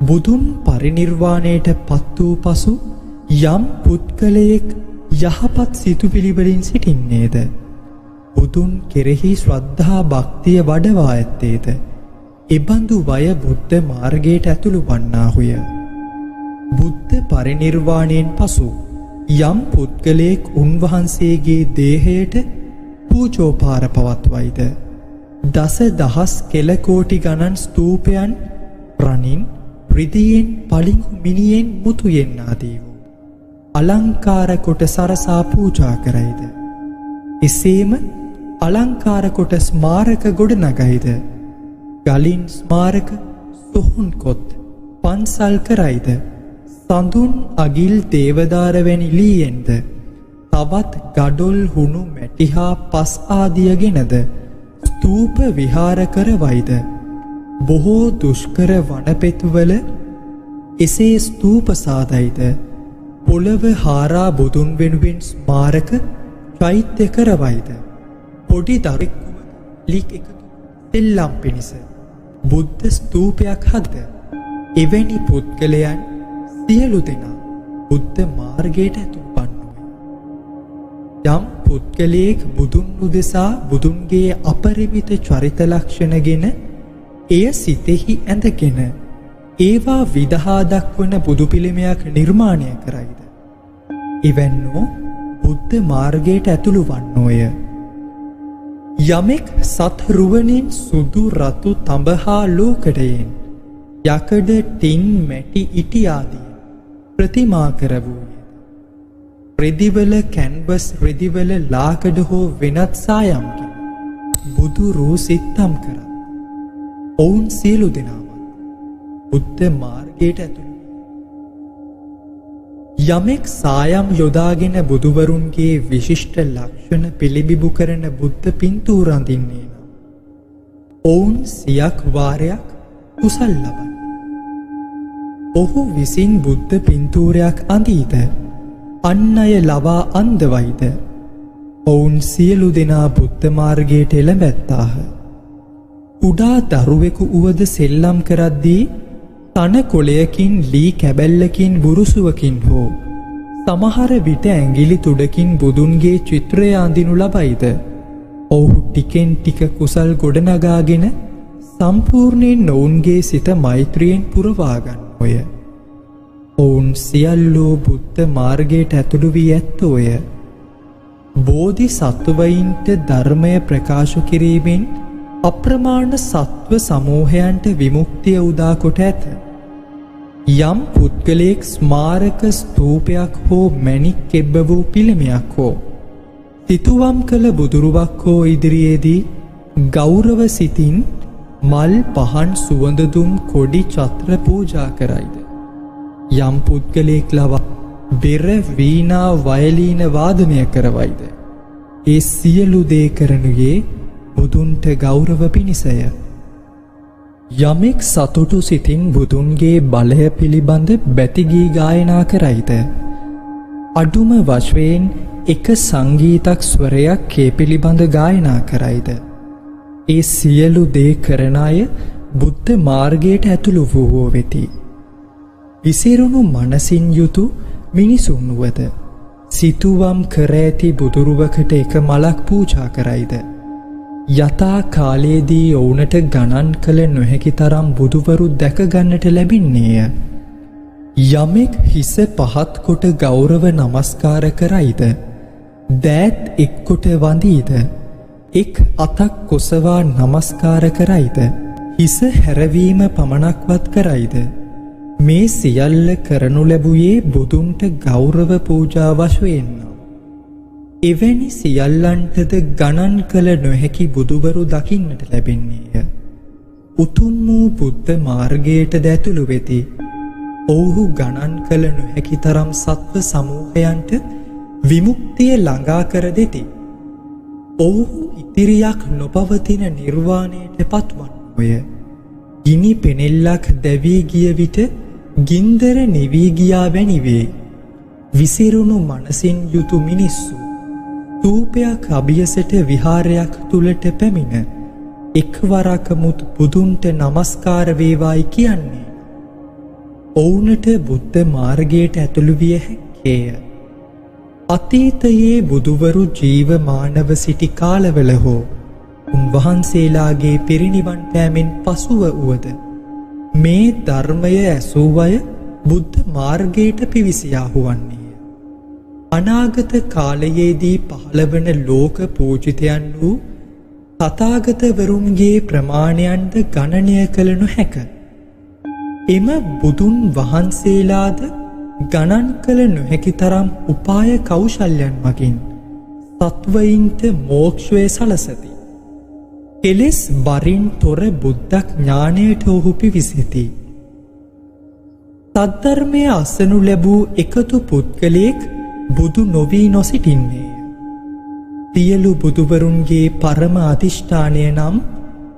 බුදුන් පරිනිර්වාණයට පත් වූ පසු යම් පුද්ගලයෙක් යහපත් සිතුවිලි වලින් සිටින්නේද බුදුන් කෙරෙහි ශ්‍රද්ධා භක්තිය වඩවා ඇත්තේද එබඳු වය බුද්ධ මාර්ගයට ඇතුළු වන්නාහුය. බුද්ධ පරිනිර්වාණයෙන් පසු යම් පුද්ගලයෙක් උන්වහන්සේගේ දේහයට පූජෝපාර පවත්වයිද දස දහස් කෙල කෝටි ගණන් ස්තූපයන් රණින් රිදියෙන් පලිඟු මිනියෙන් මුතුයෙන් ආදී වූ අලංකාර කොට සරසා පූජා කරයිද එසේම අලංකාර කොට ස්මාරක ගොඩනගයිද ගලින් ස්මාරක සොහොන් කොත් පන්සල් කරයිද සඳුන් අගිල් දේවදාර වැනි ලීයෙන්ද තවත් ගඩොල් හුණු මැටි හා පස් ආදියගෙනද ස්තූප විහාර කරවයිද බොහෝ දුෂ්කර වනපෙත්වල එසේ ස්තූප සාදයිද පොළව හාරා බුදුන් වෙනුවෙන් ස්මාරක චෛත්‍ය කරවයිද පොඩි දරුවෙකුව ලික් එකතු තෙල්ලම් පිණිස බුද්ධ ස්තූපයක් හද එවැනි පුද්ගලයන් සියලු දෙනා බුද්ධ මාර්ගයට ඇතුළු වන්නෝය. යම් පුද්ගලයෙක් බුදුන් උදෙසා බුදුන්ගේ අපරිමිත චරිත ලක්ෂණගෙන එය සිතෙහි ඇඳගෙන ඒවා විදහා දක්වන බුදු පිළිමයක් නිර්මාණය කරයිද එවැන්නෝ බුද්ධ මාර්ගයට ඇතුළු වන්නෝය. යමෙක් සත් රුවනින් සුදු රතු තඹ හා ලෝකඩයෙන් යකඩ ටින් මැටි ඉටි ආදී ප්‍රතිමා කරවූයේ රෙදිවල කැන්වස් රෙදිවල ලාකඩ හෝ වෙනත් සායම්කින් බුදු රූ සිත්තම් කරත් ඔවුන් සියලු දෙනාම බුද්ධ මාර්ගයට ඇතුළු. යමෙක් සායම් යොදාගෙන බුදුවරුන්ගේ විශිෂ්ට ලක්ෂණ පිළිබිඹු කරන බුද්ධ පින්තූර අඳින්නේ නම් ඔවුන් සියක් වාරයක් කුසල් ලබයි. ඔහු විසින් බුද්ධ පින්තූරයක් අඳීද අන් අය ලවා අන්දවයිද ඔවුන් සියලු දෙනා බුද්ධ මාර්ගයට එළඹැත්තාහ. කුඩා දරුවෙකු උවද සෙල්ලම් කරද්දී තන කොළයකින් ලී කැබැල්ලකින් බුරුසුවකින් හෝ සමහර විට ඇඟිලි තුඩකින් බුදුන්ගේ චිත්‍රය අඳිනු ලබයිද ඔහු ටිකෙන් ටික කුසල් ගොඩනගාගෙන සම්පූර්ණයෙන් ඔවුන්ගේ සිත මෛත්‍රියෙන් පුරවාගන්නෝය. ඔවුන් සියල්ලෝ බුද්ධ මාර්ගයට ඇතුළු වී ඇත්තෝය. බෝධි සත්වයින්ට ධර්මය ප්‍රකාශ කිරීමෙන් අප්‍රමාණ සත්ව සමූහයන්ට විමුක්තිය උදා කොට ඇත. යම් පුද්ගලයෙක් ස්මාරක ස්තූපයක් හෝ මැණික් කෙබ්බ වූ පිළිමයක් හෝ සිතුවම් කළ බුදුරුවක් හෝ ඉදිරියේදී ගෞරව සිතින් මල් පහන් සුවඳදුම් කොඩි ඡත්‍ර පූජා කරයිද, යම් පුද්ගලයෙක් ලවා බෙර වීණා වයලීන වාදනය කරවයිද, ඒ සියලු දේ කරනුයේ බුදුන්ට ගෞරව පිණිසය. යමෙක් සතුටු සිතින් බුදුන්ගේ බලය පිළිබඳ බැතිගී ගායනා කරයිද, අඩුම වශයෙන් එක සංගීතක් ස්වරයක් ඒ පිළිබඳ ගායනා කරයිද, ඒ සියලු දේ කරන අය බුද්ධ මාර්ගයට ඇතුළු වූවෝ වෙති. විසිරුණු මනසින් යුතු මිනිසුන් වුවද සිතුවම් කර ඇති බුදුරුවකට එක මලක් පූජා කරයිද, යථා කාලයේදී ඔවුනට ගණන් කළ නොහැකි තරම් බුදුවරු දැක ගන්නට ලැබින්නේය. යමෙක් හිස පහත් කොට ගෞරව නමස්කාර කරයිද, දෑත් එක්කොට වඳීද, එක් අතක් කොසවා නමස්කාර කරයිද, හිස හැරවීම පමණක්වත් කරයිද, මේ සියල්ල කරනු ලැබුයේ බුදුන්ට ගෞරව පූජා වශයෙන්. එවැනි සියල්ලන්ටද ගණන් කළ නොහැකි බුදුවරු දකින්නට ලැබෙන්නේය. උතුම් වූ බුද්ධ මාර්ගයට දැතුළු වෙති. ඔවුහු ගණන් කළ නොහැකි තරම් සත්ව සමූහයන්ට විමුක්තිය ළඟා කර දෙති. ඔවුහු ඉතිරියක් නොපවතින නිර්වාණයට පත්වන්නෝය. ගිනි පෙනෙල්ලක් දැවී ගිය විට ගින්දර නිවී ගියා වැනිවේ. විසිරුණු මනසින් යුතු මිනිස්සු තූපයක් අභියසට විහාරයක් තුලට පැමිණ එක්වරකමුත් බුදුන්ට නමස්කාර වේවායි කියන්නේ. ඔවුනට බුද්ධ මාර්ගයට ඇතුළු විය හැක්කේය. අතීතයේ බුදුවරු ජීවමානව සිටි කාලවල හෝ උන්වහන්සේලාගේ පිරිනිවන් පෑමෙන් පසුව වුවද මේ ධර්මය ඇසූ අය බුද්ධ මාර්ගයට පිවිසියාහු වන්නේය. අනාගත කාලයේදී පහළවන ලෝක පූජිතයන් වූ තථාගතවරුන්ගේ ප්‍රමාණයන්ද ගණනය කළ නොහැක. එම බුදුන් වහන්සේලාද ගණන් කළ නොහැකි තරම් උපාය කෞශල්‍යයන් මගින් සත්වයින්ට මෝක්ෂය සලසති. කෙලෙස් බරින් තොර බුද්ධ ඥානයට ඔහු පිවිසෙති. සද්ධර්මය අසනු ලැබූ එකතු පුද්ගලයෙක් බුදු නොවී නොසිටින්නේය. සියලු බුදුවරුන්ගේ පරම අධිෂ්ඨානය නම්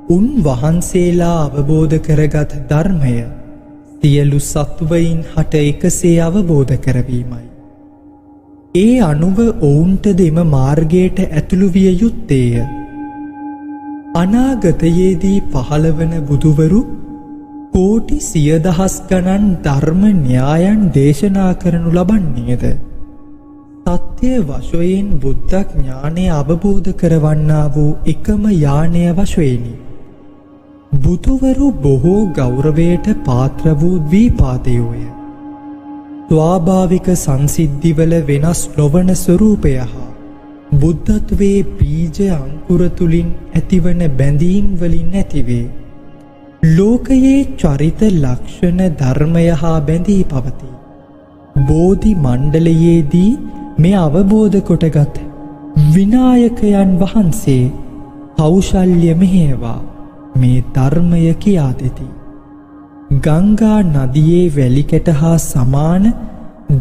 උන් වහන්සේලා අවබෝධ කරගත් ධර්මය සියලු සත්වයින් හට එකසේ අවබෝධ කරවීමයි. ඒ අනුව ඔවුන්ටද එම මාර්ගයට ඇතුළු විය යුත්තේය. අනාගතයේදී පහළවන බුදුවරු කෝටි සියදහස් ගණන් ධර්ම න්‍යායන් දේශනා කරනු ලබන්නේද සත්‍ය වශයෙන් බුද්ධ ඥානය අවබෝධ කරවන්නා වූ එකම යානය වශයෙනි. බුදුවරු බොහෝ ගෞරවයට පාත්‍ර වූ ද්වීපාදයෝය. ස්වාභාවික සංසිද්ධිවල වෙනස් නොවන ස්වරූපය හා බුද්ධත්වයේ බීජ අංකුර තුලින් ඇතිවන බැඳීම් වලින් ඇතිවේ. ලෝකයේ චරිත ලක්ෂණ ධර්මය හා බැඳී පවතී. බෝධි මණ්ඩලයේදී මේ අවබෝධ කොටගත් විනායකයන් වහන්සේ කෞශල්‍ය මෙහෙවා මේ ධර්මය කියා දෙති. ගංගා නදියේ වැලිකැට හා සමාන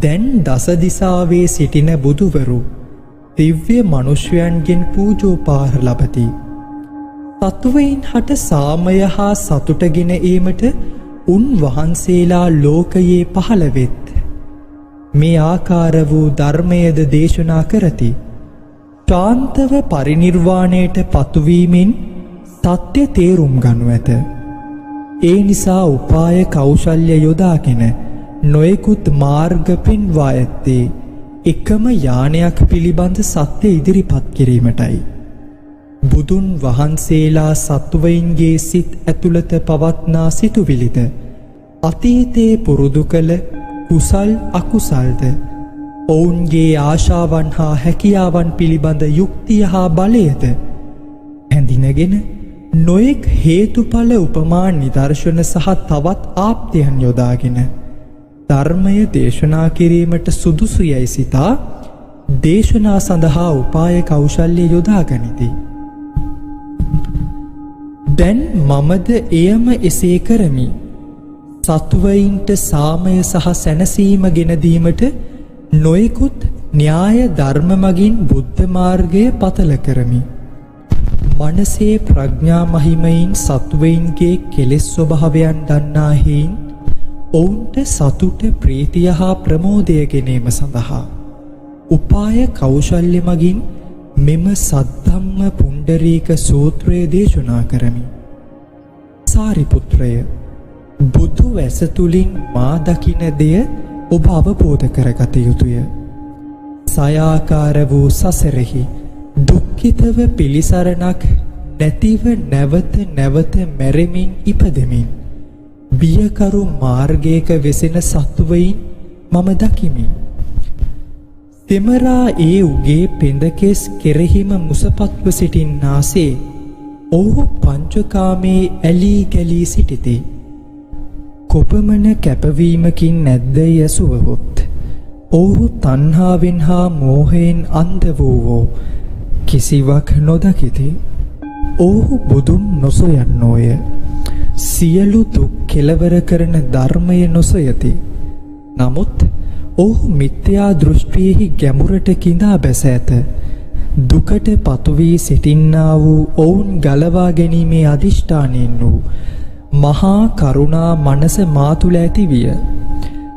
දැන් දස දිසාවේ සිටින බුදුවරු දිව්‍ය මනුෂ්‍යයන්ගෙන් පූජෝපහාර ලබති. සත්වයින් හට සාමය හා සතුටගෙන ඒමට උන් වහන්සේලා ලෝකයේ පහළ වෙත්. මේ ආකාර වූ ධර්මයද දේශනා කරති. ශාන්තව පරිනිර්වාණයට පතුවීමෙන් සත්‍ය තේරුම් ගනු ඇත. ඒ නිසා උපාය කෞශල්‍ය යොදාගෙන නොයෙකුත් මාර්ග පෙන්වා ඇත්තේ එකම යානයක් පිළිබඳ සත්‍ය ඉදිරිපත් කිරීමටයි. බුදුන් වහන්සේලා සත්වයින්ගේ සිත් ඇතුළත පවත්නා සිතුවිලිද අතීතයේ පුරුදු කළ කුසල් අකුසල්ද ඔවුන්ගේ ආශාවන් හා හැකියාවන් පිළිබඳ යුක්තිය හා බලයද හැඳිනගෙන නොයෙක් හේතුඵල උපමා නිදර්ශන සහ තවත් ආප්තයන් යොදාගෙන ධර්මය දේශනා කිරීමට සුදුසු යයි සිතා දේශනා සඳහා උපාය කෞශල්‍ය යොදා ගනිති. දැන් මමද එයම එසේ කරමි. සත්වයින්ට සාමය සහ සැනසීම ගෙන දීමට නොයෙකුත් න්‍යාය ධර්ම මගින් බුද්ධ මාර්ගය පතල කරමි. මනසේ ප්‍රඥා මහිමයින් සත්වයින්ගේ කෙලෙස් ස්වභාවයන් දන්නා හේයින් ඔවුන්ට සතුට ප්‍රීතිය හා ප්‍රමෝදය ගැනීම සඳහා උපාය කෞශල්‍ය මගින් මෙම සද්ධම්ම පුණ්ඩරීක සූත්‍රය දේශනා කරමි. සාරිපුත්‍රය, බුදු වැස තුලින් මා දකින දෙය ඔබ අවබෝධ කරගත යුතුය. සයාකාර වූ සසරෙහි දුක්ඛිතව පිළිසරණක් නැතිව නැවත නැවත මැරෙමින් ඉපදෙමින් බියකරු මාර්ගයක වෙසෙන සත්වයින් මම දකිමි. තෙමරා ඒ උගේ පෙඳකෙස් කෙරෙහිම මුසපත්ව සිටින්නාසේ ඔහු පංචකාමේ ඇලී ගැලී සිටිති. කොපමණ කැපවීමකින් නැද්දැයි ඇසුවහොත් ඔහු තණ්හාවෙන් හා මෝහයෙන් අන්ධ වූවෝ කිසිවක් නොදකිති. ඔහු බුදුන් නොසොයන්නෝය. සියලු දුක් කෙලවර කරන ධර්මය නොසොයති. නමුත් ඔහු මිත්‍යා දෘෂ්ටියෙහි ගැඹුරට කිඳා බැස ඇත. දුකට පතුවී සිටින්නා වූ ඔවුන් ගලවා ගැනීමේ අධිෂ්ඨානයෙන් වූ මහා කරුණා මනස මා තුළ ඇතිවිය.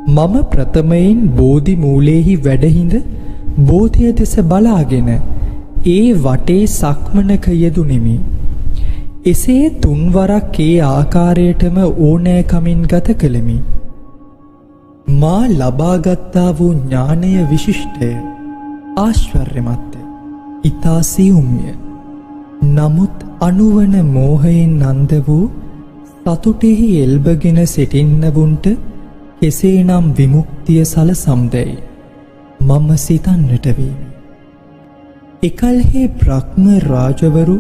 මම ප්‍රථමයෙන් බෝධි මූලයෙහි වැඩහිඳ බෝධිය දෙස බලාගෙන ඒ වටේ සක්මනක යෙදුණෙමි. එසේ තුන්වරක් ඒ ආකාරයටම ඕනෑකමින් ගත කළෙමි. මා ලබාගත්තා වූ ඥානය විශිෂ්ටය, ආශ්චර්යමත්ය, ඉතා සියුම්ය. නමුත් අනුවන මෝහයෙන් අන්ධ වූ සතුටෙහි එල්බගෙන සිටින්නවුන්ට කෙසේනම් විමුක්තිය සලසම්දැයි මම සිතන්නට වීමි. එකල්හි බ්‍රහ්ම රාජවරු,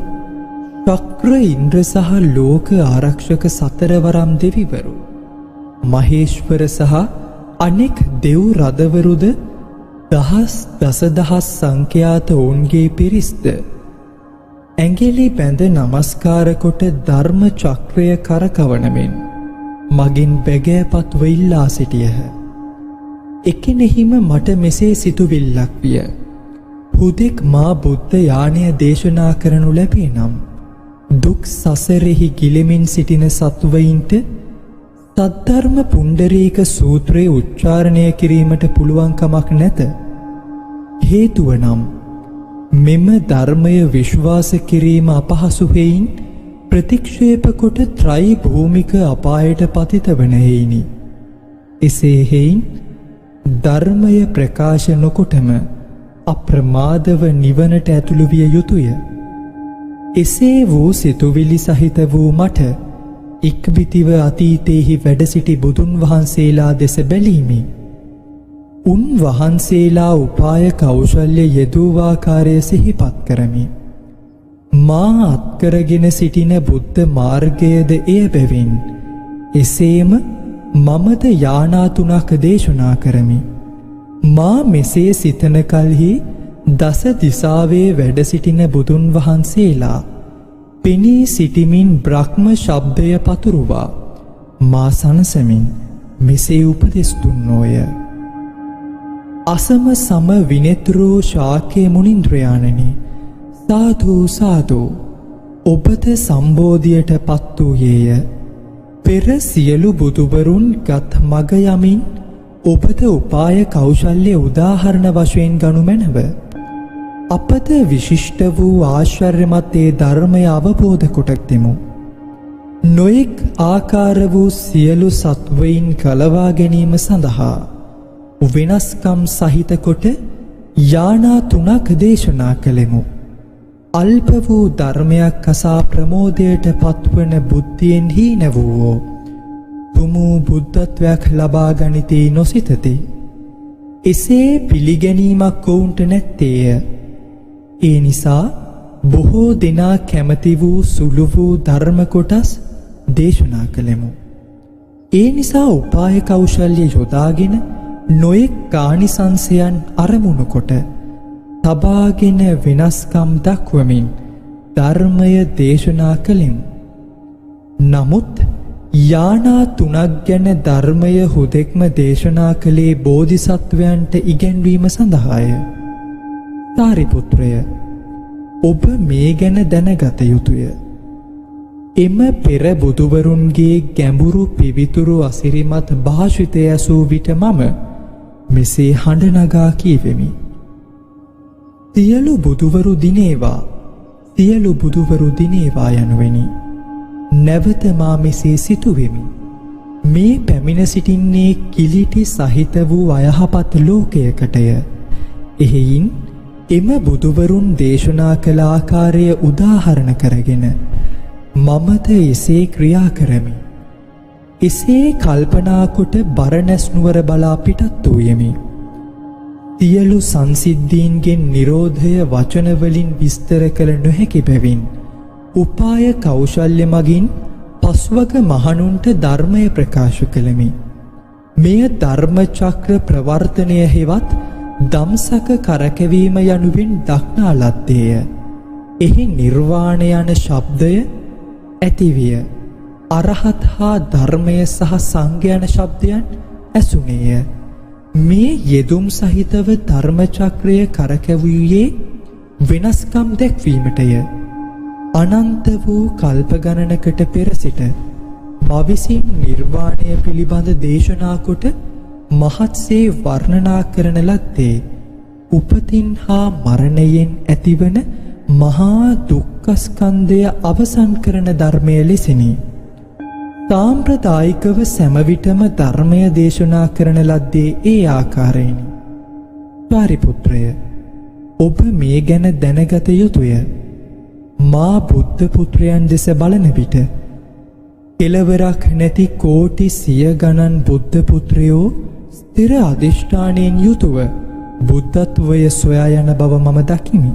චක්‍ර ඉන්ද්‍ර සහ ලෝක ආරක්ෂක සතරවරම් දෙවිවරු, මහේශ්වර සහ අනෙක් දෙව් රදවරුද දහස් දසදහස් සංඛ්‍යාත ඔවුන්ගේ පිරිස්ද ඇඟිලි බැඳ නමස්කාර කොට ධර්ම චක්‍රය කරකවනමෙන් මගින් බැගෑපත්ව ඉල්ලා සිටියහ. එකෙනෙහිම මට මෙසේ සිතුවිල්ලක් විය. හුදෙක් මා බුද්ධ යානය දේශනා කරනු ලැබේ නම් දුක් සසරෙහි ගිලෙමින් සිටින සත්වයින්ට සද්ධර්ම පුණ්ඩරීක සූත්‍රය උච්චාරණය කිරීමට පුළුවන්කමක් නැත. හේතුව නම් මෙම ධර්මය විශ්වාස කිරීම අපහසු හේයින් ප්‍රතික්ෂේප කොට ත්‍රයි භූමික අපායට පතිත වන හේයිනි. එසේ හේයින් ධර්මය ප්‍රකාශ නොකොටම අප්‍රමාදව නිවනට ඇතුළු විය යුතුය. එසේ වූ සිතුවිලි සහිත වූ මට ඉක්බිතිව අතීතයෙහි වැඩ සිටි බුදුන් වහන්සේලා දෙස බැලීමි. උන් වහන්සේලා උපාය කෞශල්‍ය යෙදූවාකාරය සිහිපත් කරමි. මා අත්කරගෙන සිටින බුද්ධ මාර්ගයද එය බැවින් එසේම මමද යානා තුනක් දේශනා කරමි. මා මෙසේ සිතන කල්හි දස දිසාවේ වැඩ සිටින බුදුන් වහන්සේලා පෙනී සිටිමින් බ්‍රහ්ම ශබ්දය පතුරුවා මා සනසමින් මෙසේ උපදෙස් දුන්නෝය. අසම සම විනෙතුරෝ ශාක්‍ය මුනින්ද්‍රයාණනි, සාදු සාදු, ඔබද සම්බෝධියට පත් වූයේය. පෙර සියලු බුදුවරුන් ගත් මග යමින් ඔබද උපාය කෞශල්‍ය උදාහරණ වශයෙන් ගනු මැනව. අපද විශිෂ්ට වූ ආශ්චර්යමත් ඒ ධර්මය අවබෝධ කොට දෙමු. නොයෙක් ආකාර වූ සියලු සත්වයින් කලවා ගැනීම සඳහා වෙනස්කම් සහිත කොට යානා තුනක් දේශනා කළෙමු. අල්ප වූ ධර්මයක් අසා ප්‍රමෝදයට පත්වන බුද්ධියෙන් හීන වූවෝ තුමූ බුද්ධත්වයක් ලබා ගනිතේ නොසිතති. එසේ පිළිගැනීමක් ඔවුන්ට නැත්තේය. ඒ නිසා බොහෝ දෙනා කැමති වූ සුළු වූ ධර්ම කොටස් දේශනා කළෙමු. ඒ නිසා උපාය කෞශල්‍ය යොදාගෙන නොයෙක් කානිසංසයන් අරමුණු කොට තබාගෙන වෙනස්කම් දක්වමින් ධර්මය දේශනා කළෙමු. නමුත් යානා 3ක් ගැන ධර්මය හුදෙක්ම දේශනා කළේ බෝධිසත්වයන්ට ඉගැන්වීම සඳහාය. සාරිපුත්‍රය, ඔබ මේ ගැන දැනගත යුතුය. එම පෙර බුදුවරුන්ගේ ගැඹුරු පිවිතුරු අසිරිමත් භාෂිතය ඇසූ විට මම මෙසේ හඬ නගා කීවෙමි. සියලු බුදුවරු දිනේවා, සියලු බුදුවරු දිනේවා යනුවෙනි. නැවත මා මෙසේ සිතුවෙමි. මේ පැමිණ සිටින්නේ කිලිටි සහිත වූ අයහපත් ලෝකයකටය. එහෙයින් එම බුදුවරුන් දේශනා කළ ආකාරය උදාහරණ කරගෙන මමද එසේ ක්‍රියා කරමි. එසේ කල්පනා කොට බරණැස් නුවර බලා පිටත් වූයෙමි. සියලු සංසිද්ධීන්ගෙන් නිරෝධය වචනවලින් විස්තර කළ නොහැකි බැවින් උපාය කෞශල්‍ය මගින් පස්වග මහණුන්ට ධර්මය ප්‍රකාශ කළෙමි. මෙය ධර්ම චක්‍ර ප්‍රවර්තනය හෙවත් දම්සක කරකැවීම යනුවෙන් දක්නා ලද්දේය. එහි නිර්වාණය යන ශබ්දය ඇතිවිය. අරහත් හා ධර්මය සහ සංඝ යන ශබ්දයන් ඇසුනේය. මේ යෙදුම් සහිතව ධර්මචක්‍රය කරකැවුයේ වෙනස්කම් දැක්වීමටය. අනන්ත වූ කල්ප ගණනකට පෙර සිට මවිසින් නිර්වාණය පිළිබඳ දේශනා කොට මහත්සේ වර්ණනා කරන ලද්දේ උපතින් හා මරණයෙන් ඇතිවන මහා දුක්ඛස්කන්ධය අවසන් කරන ධර්මය ලෙසිනි. සාම්ප්‍රදායිකව සැමවිටම ධර්මය දේශනා කරන ලද්දේ ඒ ආකාරයෙනි. සාරිපුත්‍රය, ඔබ මේ ගැන දැනගත යුතුය. මා බුද්ධ පුත්‍රයන් දෙස බලන විට කෙලවරක් නැති කෝටි සිය ගණන් බුද්ධ පුත්‍රයෝ ස්ථිර අධිෂ්ඨානයෙන් යුතුව බුද්ධත්වය සොයා යන බව මම දකිමි.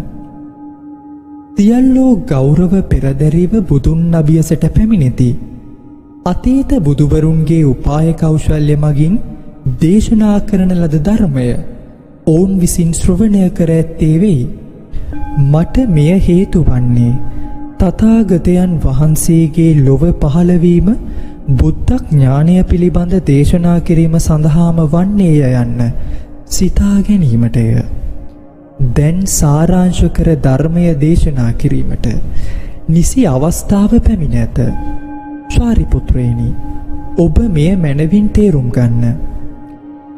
සියල්ලෝ ගෞරව පෙරදැරිව බුදුන් නබියසට පැමිණෙති. අතීත බුදුවරුන්ගේ උපාය කෞශල්‍ය මගින් දේශනා කරන ලද ධර්මය ඔවුන් විසින් ශ්‍රවණය කර ඇත්තේ වෙයි. මට මෙය හේතු වන්නේ තථාගතයන් වහන්සේගේ ලොව පහළවීම බුද්ධ ඥානය පිළිබඳ දේශනා කිරීම සඳහාම වන්නේය යන්න සිතා ගැනීමටය. දැන් සාරාංශ කර ධර්මය දේශනා කිරීමට නිසි අවස්ථාව පැමිණ ඇත. ශාරිපුත්‍රයනි, ඔබ මෙය මැනවින් තේරුම් ගන්න.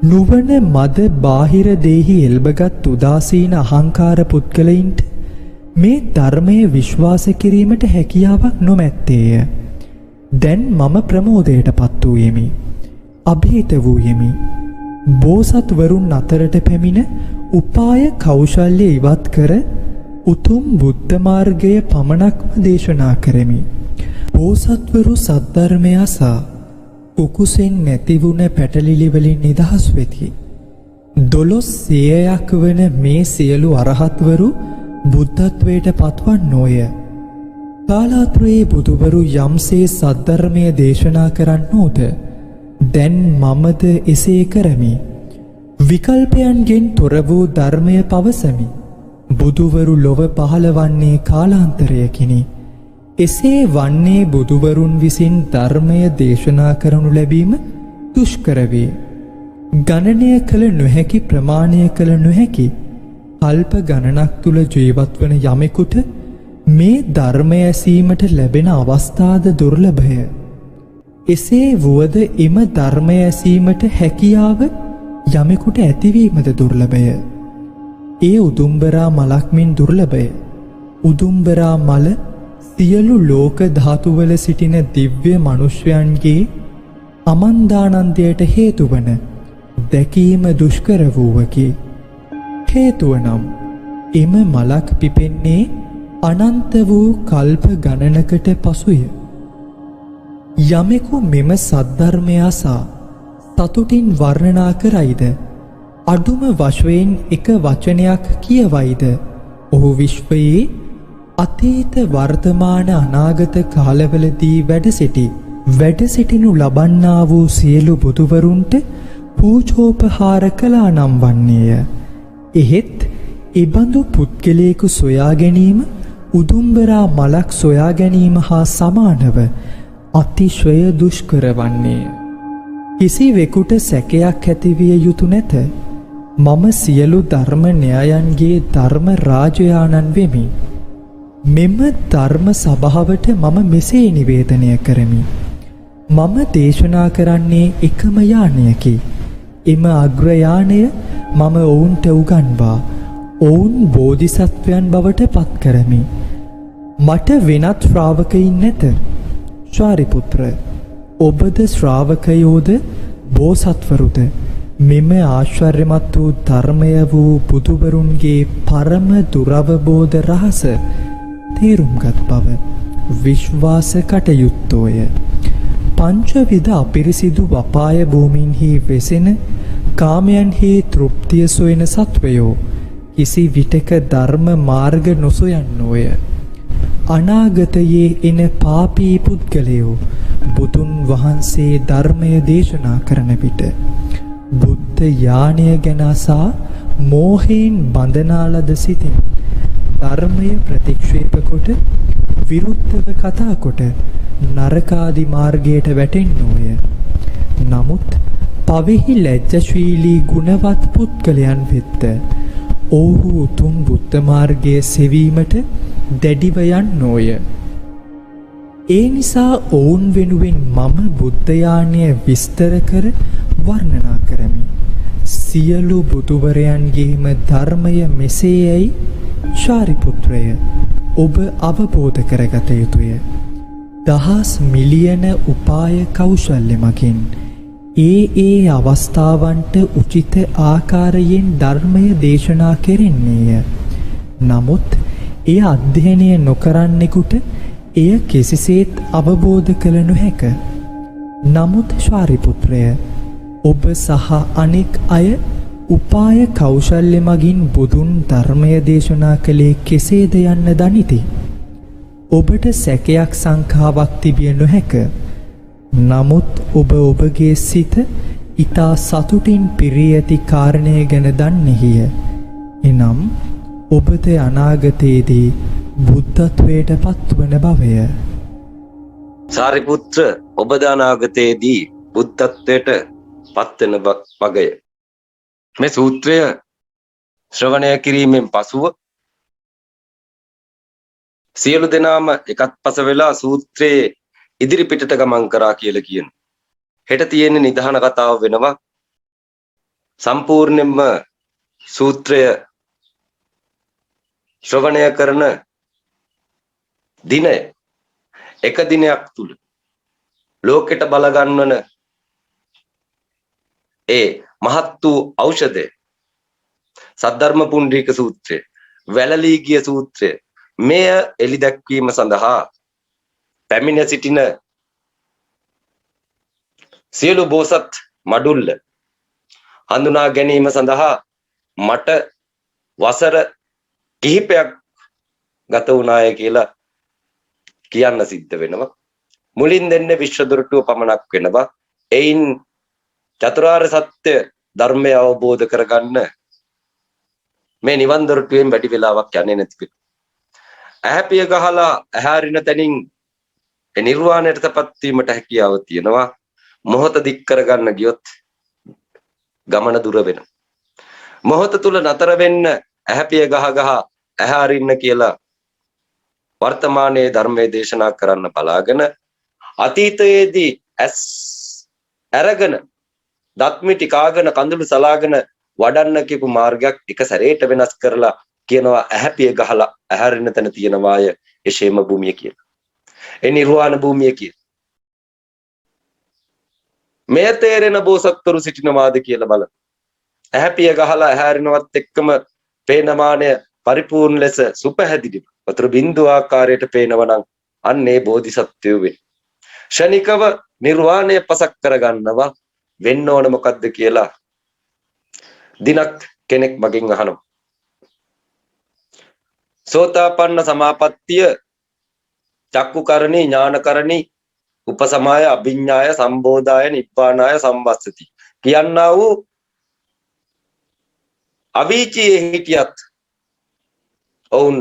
නුවණ මද බාහිර දේහි එල්බගත් උදාසීන අහංකාර පුද්ගලයින්ට මේ ධර්මය විශ්වාස කිරීමට හැකියාවක් නොමැත්තේය. දැන් මම ප්‍රමෝදයට පත් වූයෙමි. අභීත වූයෙමි. බෝසත්වරුන් අතරට පැමිණ උපාය කෞශල්‍ය ඉවත් කර උතුම් බුද්ධ මාර්ගය පමණක්ම දේශනා කරමි. බෝසත්වරු සද්ධර්මය අසා උකුසෙන් නැතිවුණ පැටලිලි වලින් නිදහස් වෙති. 1200ක් වන මේ සියලු අරහත්වරු බුද්ධත්වයට පත්වන්නෝය. කාලාතුරේ බුදුවරු යම්සේ සද්ධර්මය දේශනා කරන්නෝද දැන් මමද එසේ කරමි. විකල්පයන්ගෙන් තොර වූ ධර්මය පවසමි. බුදුවරු ලොව පහළවන්නේ කාලාන්තරයකිනි. එසේ වන්නේ බුදුවරුන් විසින් ධර්මය දේශනා කරනු ලැබීම දුෂ්කර වේ. ගණනය කළ නොහැකි, ප්‍රමාණය කළ නොහැකි කල්ප ගණනක් තුල ජීවත් වන යමෙකුට මේ ධර්මය ඇසීමට ලැබෙන අවස්ථාද දුර්ලභය. එසේ වුවද එම ධර්මය ඇසීමට හැකියාව යමෙකුට ඇතිවීමද දුර්ලභය. ඒ උදුම්බරා මලක් මෙන් දුර්ලභය. උදුම්බරා මල සියලු ලෝක ධාතුවල සිටින දිව්‍ය මනුෂ්‍යයන්ගේ අමන්දානන්දයට හේතුවන දැකීම දුෂ්කර වූවකි. හේතුව නම් එම මලක් පිපෙන්නේ අනන්ත වූ කල්ප ගණනකට පසුය. යමෙකු මෙම සද්ධර්මය අසා සතුටින් වර්ණනා කරයිද, අඩුම වශයෙන් එක වචනයක් කියවයිද, ඔහු විශ්වයේ අතීත වර්තමාන අනාගත කාලවලදී වැඩ සිටිනු ලබන්නා වූ සියලු බුදුවරුන්ට පූජෝපහාර කළා නම් වන්නේය. එහෙත් එබඳු පුද්ගලයෙකු සොයා ගැනීම උදුම්බරා මලක් සොයා ගැනීම හා සමානව අතිශය දුෂ්කර වන්නේය. කිසිවෙකුට සැකයක් ඇතිවිය යුතු නැත. මම සියලු ධර්ම න්‍යායන්ගේ ධර්ම රාජයාණන් වෙමි. මෙම ධර්ම සභාවට මම මෙසේ නිවේදනය කරමි. මම දේශනා කරන්නේ එකම යානයකි. එම අග්‍රයානය මම ඔවුන්ට උගන්වා ඔවුන් බෝධිසත්වයන් බවට පත් කරමි. මට වෙනත් ශ්‍රාවකයින් නැත. ශාරිපුත්‍ර, ඔබද ශ්‍රාවකයෝද බෝසත්වරුද මෙම ආශ්චර්යමත් වූ ධර්මය වූ බුදුවරුන්ගේ පරම දුරවබෝධ රහස තේරුම්ගත් බව විශ්වාස කටයුත්තෝය. පංචවිධ අපිරිසිදු වපාය භූමින්හි වෙසෙන කාමයන්හි තෘප්තිය සොයන සත්වයෝ කිසි විටක ධර්ම මාර්ග නොසොයන්නෝය. අනාගතයේ එන පාපී පුද්ගලයෝ බුදුන් වහන්සේ ධර්මය දේශනා කරන විට බුද්ධ යානය ගැන අසා මෝහයෙන් බඳනා ලද සිතින් ධර්මය ප්‍රතික්ෂේප කොට විරුද්ධව කතා කොට නරකාදි මාර්ගයට වැටෙන්නෝය. නමුත් පවෙහි ලැජ්ජශීලී ගුණවත් පුද්ගලයන් වෙත්ත ඔවුහු උතුම් බුද්ධ මාර්ගයේ සෙවීමට දැඩිව යන්නෝය. ඒ නිසා ඔවුන් වෙනුවෙන් මම බුද්ධ යානය විස්තර කර වර්ණනා කරමි. සියලු බුදුවරයන්ගේම ධර්මය මෙසේයයි ශාරිපුත්‍රය ඔබ අවබෝධ කරගත යුතුය. දහස් මිලියන උපාය කෞශල්‍ය මගින් ඒ අවස්ථාවන්ට උචිත ආකාරයෙන් ධර්මය දේශනා කෙරෙන්නේය. නමුත් එය අධ්‍යයනය නොකරන්නෙකුට එය කිසිසේත් අවබෝධ කළ නොහැක. නමුත් ශාරිපුත්‍රය, ඔබ සහ අනෙක් අය උපාය කෞශල්‍ය මගින් බුදුන් ධර්මය දේශනා කළේ කෙසේද යන්න දනිති. ඔබට සැකයක් සංකාවක් තිබිය නොහැක. නමුත් ඔබ ඔබගේ සිත ඊතා සතුටින් පිරී ඇති කාරණය ගැන දන්නේහිය. එනම් ඔබද අනාගතයේදී බුද්ධත්වයට පත්වන බවය. සාරිපුත්‍ර, ඔබද අනාගතයේදී බුද්ධත්වයට පත්වන වගය. මේ සූත්‍රය ශ්‍රවණය කිරීමෙන් පසුව සියලු දෙනාම එකත් පස වෙලා සූත්‍රයේ ඉදිරි පිටට ගමන් කරා කියලා කියන. හෙට තියෙන නිධාන කතාව වෙනවා. සම්පූර්ණයෙන්ම සූත්‍රය ශ්‍රවණය කරන දිනය එක දිනයක් තුල ලෝකෙට බලගන්වන ඒ මහත් වූ ඖෂධය සද්ධර්ම පුණ්ඩරීක සූත්‍රය, වැළලී ගිය සූත්‍රය, මෙය එලි දැක්වීම සඳහා පැමිණ සිටින සියලු බෝසත් මඩුල්ල හඳුනා ගැනීම සඳහා මට වසර කිහිපයක් ගත වුණාය කියලා කියන්න සිද්ධ වෙනවා. මුලින් දෙන්නේ විශ්ව දොරටුව පමණක් වෙනවා. එයින් චතුරාර්ය සත්‍ය ධර්මය අවබෝධ කරගන්න මේ නිවන් දොරටුවෙන් වැඩි වෙලාවක් යන්නේ නැති පිට. ඇහැපිය ගහලා ඇහැරින තැනින් ඒ නිර්වාණයටපත් වීමට හැකියාව තියෙනවා. මොහොත දික් කරගන්න ගියොත් ගමන දුර වෙනවා. මොහොත තුල නතර වෙන්න ඇහැපිය ගහ ඇහැරින්න කියලා වර්තමානයේ ධර්මයේ දේශනා කරන්න බලාගෙන අතීතයේදී ඇස් අරගෙන දත්මිටි කාගෙන කඳුළු සලාගෙන වඩන්න කියපු මාර්ගයක් එක සැරේට වෙනස් කරලා කියනවා ඇහැපිය ගහලා ඇහැරෙන්න තැන තියෙනවාය ඒ ෂේම භූමිය කියලා. ඒ නිර්වාණ භූමිය කියලා. මේ තේරෙන බෝසත්තුරු සිටිනවාද කියලා බලන්න. ඇහැපිය ගහලා ඇහැරෙනවත් එක්කම පේනමානය පරිපූර්ණ ලෙස සුපහැදිලි වතුර බින්දු ආකාරයට පේනවනම් අන්නේ බෝධිසත්වයෝ වෙන්නේ. ශනිකව නිර්වාණය පසක් කරගන්නවා වෙන්න ඕන මොකද්ද කියලා දිනක් කෙනෙක් මගෙන් අහනවා. සෝතාපන්න සමාපත්තිය චක්කුකරණී ඥානකරණී උපසමාය අභිඥාය සම්බෝධාය නිබ්බානාය සම්වස්සති කියන්නා වූ අවීචියේ හිටියත් ඔවුන්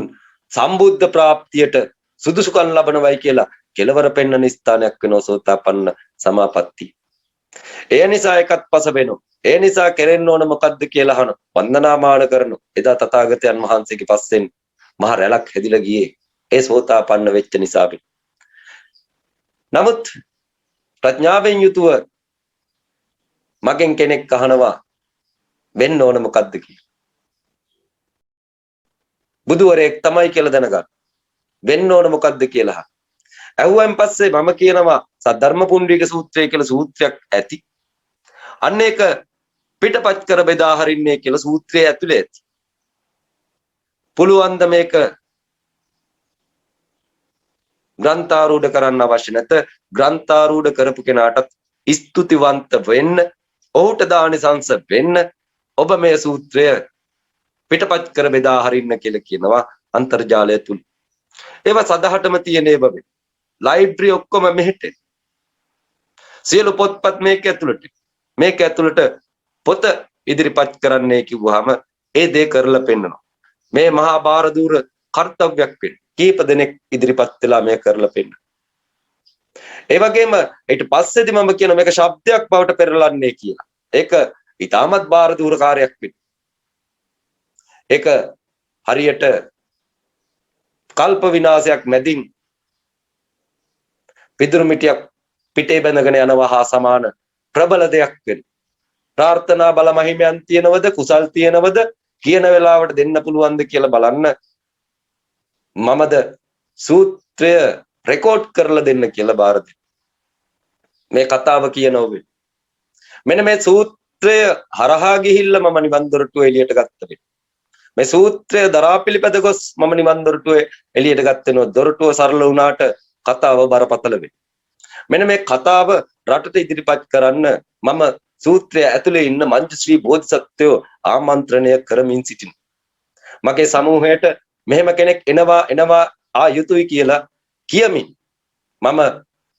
සම්බුද්ධ ප්‍රාප්තියට සුදුසුකම් ලබනවයි කියලා කෙලවර පෙන්වන ස්ථානයක් වෙනවා සෝතාපන්න සමාපත්තිය. ඒ නිසා එකත් පස වෙනවා. ඒ නිසා කෙරෙන්න ඕන මොකද්ද කියලා අහන වන්දනාමාන කරන එදා තථාගතයන් වහන්සේගේ පස්සෙන් මහ රැළක් හැදිලා ගියේ ඒ සෝතාපන්න වෙච්ච නිසා. නමුත් ප්‍රඥාවෙන් යුතුව මගෙන් කෙනෙක් අහනවා වෙන්න ඕන මොකද්ද කියලා. බුදුවරයෙක් තමයි කියලා දැනගන්න. වෙන්න ඕන මොකද්ද කියලා. ඇහුවෙන් පස්සේ මම කියනවා සද්ධර්ම පුණ්ඩික සූත්‍රය කියලා සූත්‍රයක් ඇති. අන්න ඒක පිටපත් කර බෙදා හරින්නේ කියලා සූත්‍රයේ ඇතුලේ ඇති. පුළුවන් ද මේක ග්‍රන්ථාරූඪ කරන්න අවශ්‍ය නැත. ග්‍රන්ථාරූඪ කරපු කෙනාටත් ස්තුතිවන්ත වෙන්න, ඔහුට දානිසංස වෙන්න ඔබ මේ සූත්‍රය පිටපත් කර බෙදා හරින්න කියලා කියනවා අන්තර්ජාලය තුල. ඒවා සදහටම තියෙන ඒවා වෙයි. ලයිබ්‍රරි ඔක්කොම මෙහෙට. සියලු පොත්පත් මේක ඇතුළට. මේක ඇතුළට පොත ඉදිරිපත් කරන්නේ කිව්වහම ඒ දේ කරලා පෙන්නනවා. මේ මහා බාරදූර කර්තව්‍යයක් වෙන්න. කීප දෙනෙක් ඉදිරිපත් වෙලා මේ කරලා පෙන්න. ඒ වගේම ඊට පස්සේදී මම කියන මේක ශබ්දයක් බවට පෙරලන්නේ කියලා. ඒක ඊටමත් බාරදූර කාර්යයක් වෙන්න. ඒක හරියට කල්ප විනාශයක් මැදින් පිදුරු මිටියක් පිටේ බැඳගෙන යනවා හා සමාන ප්‍රබල දෙයක් වෙන. ප්‍රාර්ථනා බල මහිමයන් තියනවද කුසල් තියනවද කියන වෙලාවට දෙන්න පුළුවන්ද කියලා බලන්න මමද සූත්‍රය රෙකෝඩ් කරලා දෙන්න කියලා බාර දෙන්න. මේ කතාව කියනවා. මෙන්න මේ සූත්‍රය හරහා ගිහිල්ලා මම නිවන් දොරටුව එළියට ගත්තා. මේ සූත්‍රය දරා පිළිපැද ගොස් මම නිවන් දොරටුව එළියට ගත්තනෝ දොරටුව සරල වුණාට කතාව බරපතල වෙයි. මෙන්න මේ කතාව රටට ඉදිරිපත් කරන්න මම සූත්‍රය ඇතුලේ ඉන්න මංජශ්‍රී බෝධිසත්වයෝ ආමන්ත්‍රණය කරමින් සිටින. මගේ සමූහයට මෙහෙම කෙනෙක් එනවා ආ යුතුයි කියලා කියමින් මම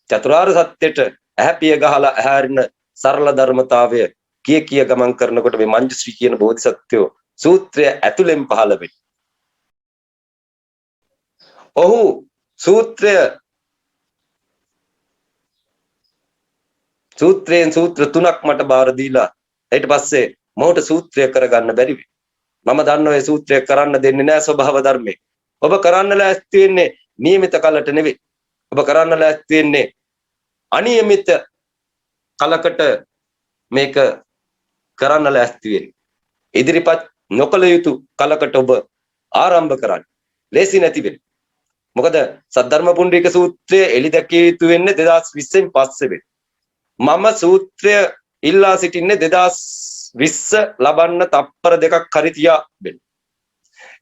චතුරාර්ය සත්‍යයට ඇහැපිය ගහලා ඇහැරින සරල ධර්මතාවය කිය ගමන් කරනකොට මේ මංජශ්‍රී කියන බෝධිසත්වයෝ සූත්‍රය ඇතුලෙන් පහළ වෙයි. ඔහු සූත්‍රයෙන් සූත්‍ර 3ක් මට බාර දීලා ඊට පස්සේ මොහොත සූත්‍රය කරගන්න බැරි වෙයි. මම දන්නවා මේ සූත්‍රය කරන්න දෙන්නේ නැහැ ස්වභාව ධර්මයේ. ඔබ කරන්න ලෑස්ති වෙන්නේ නියමිත කලට නෙවෙයි. ඔබ කරන්න ලෑස්ති වෙන්නේ අනියමිත කලකට මේක කරන්න ලෑස්ති වෙන්නේ. ඉදිරිපත් නොකළ යුතු කලකට ඔබ ආරම්භ කරන්න. ලේසි නැති වෙන්නේ. මොකද සද්ධර්ම පුණ්ඩික සූත්‍රය එළි දැකිය යුතු වෙන්නේ 2020න් පස්සේ වෙයි. මම සූත්‍රය ඉල්ලා සිටින්නේ 2020 ලබන්න තප්පර දෙකක් හරි තියා වෙන්න.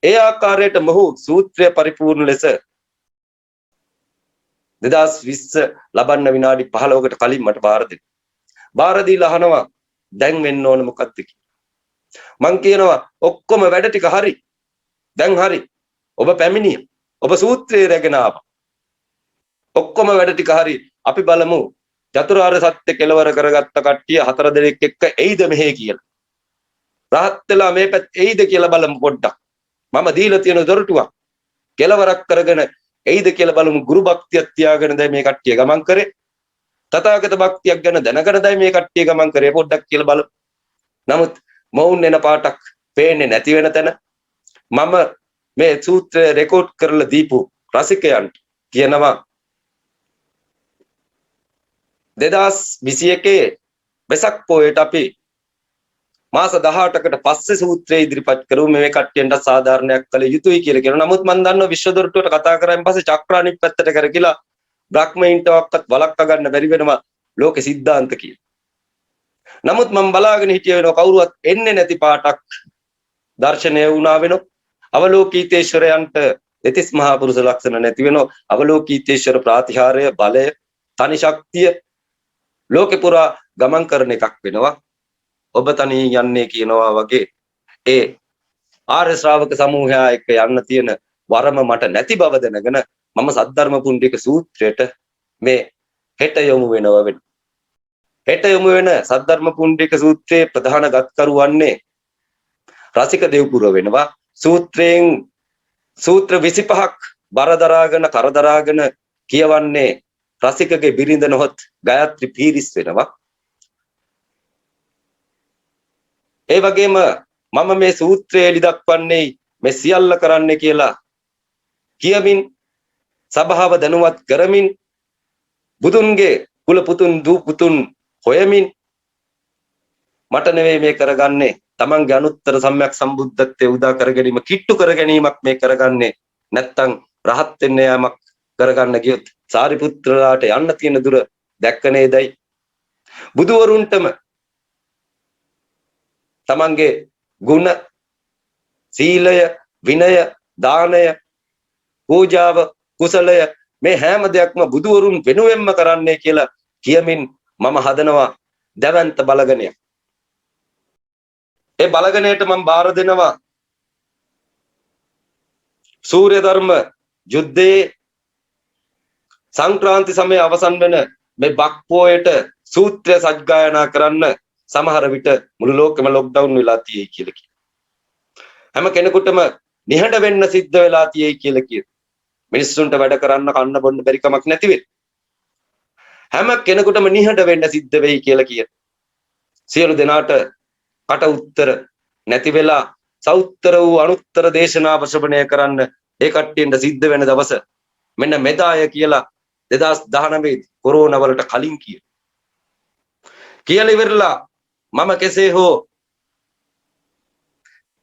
ඒ ආකාරයට මොහු සූත්‍රය පරිපූර්ණ ලෙස 2020 ලබන්න විනාඩි 15කට කලින් මට බාර දෙන්න. බාර දීලා අහනවා දැන් වෙන්න ඕන මොකක්ද කියලා. මං කියනවා ඔක්කොම වැඩ ටික හරි. දැන් හරි. ඔබ පැමිණිය. ඔබ සූත්‍රය රැගෙන ආවා. ඔක්කොම වැඩ ටික හරි. අපි බලමු චතුරාර්ය සත්‍ය කෙලවර කරගත්ත කට්ටිය 4 දෙනෙක් එක්ක එයිද මෙහෙ කියලා. රහත් වෙලා මේ පැත්ත එයිද කියලා බලමු පොඩ්ඩක්. මම දීලා තියෙන දොරටුවක් කෙලවරක් කරගෙන එයිද කියලා බලමු. ගුරු භක්තියක් තියාගෙන දැන් මේ කට්ටිය ගමන් කරේ. තථාගත භක්තියක් ගැන දැනගෙන දැන් මේ කට්ටිය ගමන් කරේ පොඩ්ඩක් කියලා බලමු. නමුත් මොවුන් එන පාටක් පේන්නේ නැති වෙන තැන මම මේ සූත්‍රය රෙකෝඩ් කරලා දීපු රසිකයන්ට කියනවා 2021 වෙසක් පොයට අපි මාස 18කට පස්සේ සූත්‍රය ඉදිරිපත් කරුව මේ කට්ටියන්ට සාධාරණයක් කළ යුතුයි කියලා කියනවා. නමුත් මම දන්නවා විශ්ව දොරටුවට කතා කරායින් පස්සේ චක්‍රානිත් පැත්තට කරකිලා බ්‍රහ්මයින්ටවත් වළක්වා ගන්න බැරි වෙනවා ලෝකේ සිද්ධාන්ත කියලා. නමුත් මම බලාගෙන හිටිය වෙනවා කවුරුවත් එන්නේ නැති පාටක් දර්ශනය වුණා වෙනවා. අවලෝකීතේශ්වරයන්ට දෙතිස් මහා පුරුෂ ලක්ෂණ නැති වෙනවා. අවලෝකීතේශ්වර ප්‍රාතිහාර්ය බලය තනි ශක්තිය ලෝකේ පුරා ගමන් කරන එකක් වෙනවා. ඔබ තනියෙන් යන්නේ කියනවා වගේ ඒ ආර්ය ශ්‍රාවක සමූහයා එක්ක යන්න තියෙන වරම මට නැති බව දැනගෙන මම සද්ධර්ම පුණ්ඩික සූත්‍රයට මේ හෙට යොමු වෙනවා වෙන. හෙට යොමු වෙන සද්ධර්ම පුණ්ඩික සූත්‍රයේ ප්‍රධාන ගත්කරු වන්නේ රසික දෙව්පුර වෙනවා. සූත්‍ර 25ක් බර දරාගෙන කර දරාගෙන කියවන්නේ රසිකගේ බිරිඳ නොහොත් ගයත්‍රි පීරිස් වෙනවා. ඒ වගේම මම මේ සූත්‍රයේ එලි දක්වන්නේ මේ සියල්ල කරන්නේ කියලා කියමින් සභාව දැනුවත් කරමින් බුදුන්ගේ කුල පුතුන් දූ පුතුන් හොයමින් මට නෙවෙයි මේ කරගන්නේ තමන්ගේ අනුත්තර සම්‍යක් සම්බුද්ධත්වයේ උදා කර ගැනීම කිට්ටු කර ගැනීමක් මේ කරගන්නේ නැත්තම් රහත් වෙන්න යාමක් කරගන්න ගියොත් සාරිපුත්‍රලාට යන්න තියෙන දුර දැක්ක නේදයි බුදුවරුන්ටම තමන්ගේ ගුණ සීලය විනය දානය පූජාව කුසලය මේ හැම දෙයක්ම බුදුවරුන් වෙනුවෙන්ම කරන්නේ කියලා කියමින් මම හදනවා දැවැන්ත බලගණයක්. ඒ බලගණයට මම බාර දෙනවා සූර්ය ධර්ම යුද්ධයේ සංක්‍රාන්ති සමයේ අවසන් වෙන මේ බක්පෝයට සූත්‍රය සජ්ජායනා කරන්න සමහර විට මුළු ලෝකෙම ලොක්ඩවුන් වෙලා තියෙයි කියලා කියනවා. හැම කෙනෙකුටම නිහඬ වෙන්න සිද්ධ වෙලා තියෙයි කියලා කියනවා. මිනිස්සුන්ට වැඩ කරන්න කන්න බොන්න බැරි කමක් නැති වෙයි. හැම කෙනෙකුටම නිහඬ වෙන්න සිද්ධ වෙයි කියලා කියනවා. සියලු දෙනාට කට උත්තර නැති වෙලා සෞත්තර වූ අනුත්තර දේශනාව ශ්‍රවණය කරන්න ඒ කට්ටියට සිද්ධ වෙන දවස මෙන්න මෙදාය කියලා 2019 කොරෝනා වලට කලින් කියලා ඉවරලා මම කෙසේ හෝ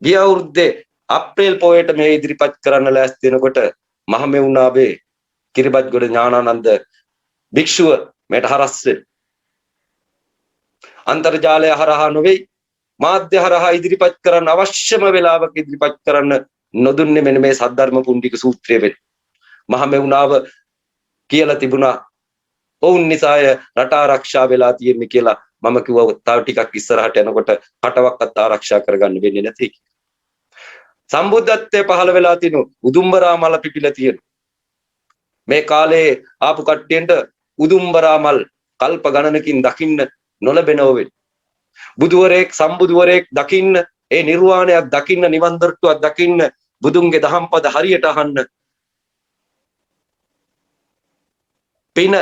ගිය අවුරුද්දේ අප්‍රේල් පොයට මේ ඉදිරිපත් කරන්න ලෑස්ති වෙනකොට මහමෙවුනාවේ කිරිබත්ගොඩ ඥානානන්ද භික්ෂුව මේට හරස් වෙන අන්තර්ජාලය හරහා නොවේ මාධ්‍ය හරහා ඉදිරිපත් කරන්න අවශ්‍යම වෙලාවක ඉදිරිපත් කරන්න නොදුන්නේ මෙන්න මේ සද්ධර්ම පුණ්ඩික සූත්‍රය වෙන මහමෙවුනාව කියලා තිබුණා ඔවුන් නිසාය රට ආරක්ෂා වෙලා තියෙන්නේ කියලා මම කිව්වා තව ටිකක් ඉස්සරහට යනකොට රටවක්වත් ආරක්ෂා කරගන්න වෙන්නේ නැති කියලා. සම්බුද්ධත්වයේ පහළ වෙලා තිනු උදුම්බරා මල පිපිලා තියෙන මේ කාලේ ආපු කට්ටියන්ට උදුම්බරා මල් කල්ප ගණනකින් දකින්න නොලැබෙනව වෙයි. බුදුවරයෙක් සම්බුදුවරයෙක් දකින්න ඒ නිර්වාණයක් දකින්න නිවන් දොරටුවක් දකින්න බුදුන්ගේ දහම් පද හරියට අහන්න පින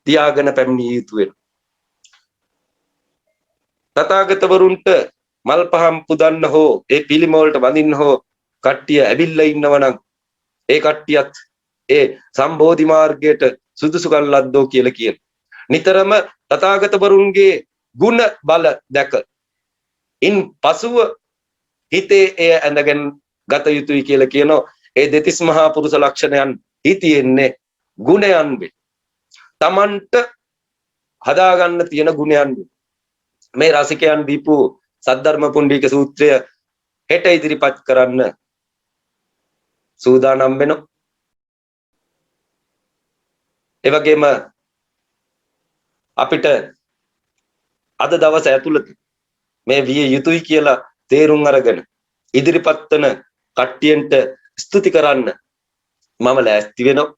තියාගෙන පැමිණිය යුතු වෙන. තථාගතවරුන්ට මල් පහම් පුදන්න හෝ ඒ පිළිම වලට වඳින්න හෝ කට්ටිය ඇවිල්ලා ඉන්නවනම් ඒ කට්ටියත් ඒ සම්බෝධි මාර්ගයට සුදුසුකම් ලද්දෝ කියලා කියන. නිතරම තථාගතවරුන්ගේ ගුණ බල දැක ඉන් පසුව හිතේ එය ඇඳගෙන ගත යුතුයි කියලා කියනවා. ඒ දෙතිස් මහා පුරුෂ ලක්ෂණයන් හිතියෙන්නේ ගුණයන් වේ. තමන්ට හදාගන්න තියෙන ගුණයන් වේ. මේ රසිකයන් දීපු සද්ධර්ම පුණ්ඩික සූත්‍රය හෙට ඉදිරිපත් කරන්න සූදානම් වෙනවා. ඒ වගේම අපිට අද දවස ඇතුළත මේ විය යුතුයි කියලා තේරුම් අරගෙන ඉදිරිපත් වෙන කට්ටියන්ට ස්තුති කරන්න මම ලෑස්ති වෙනවා.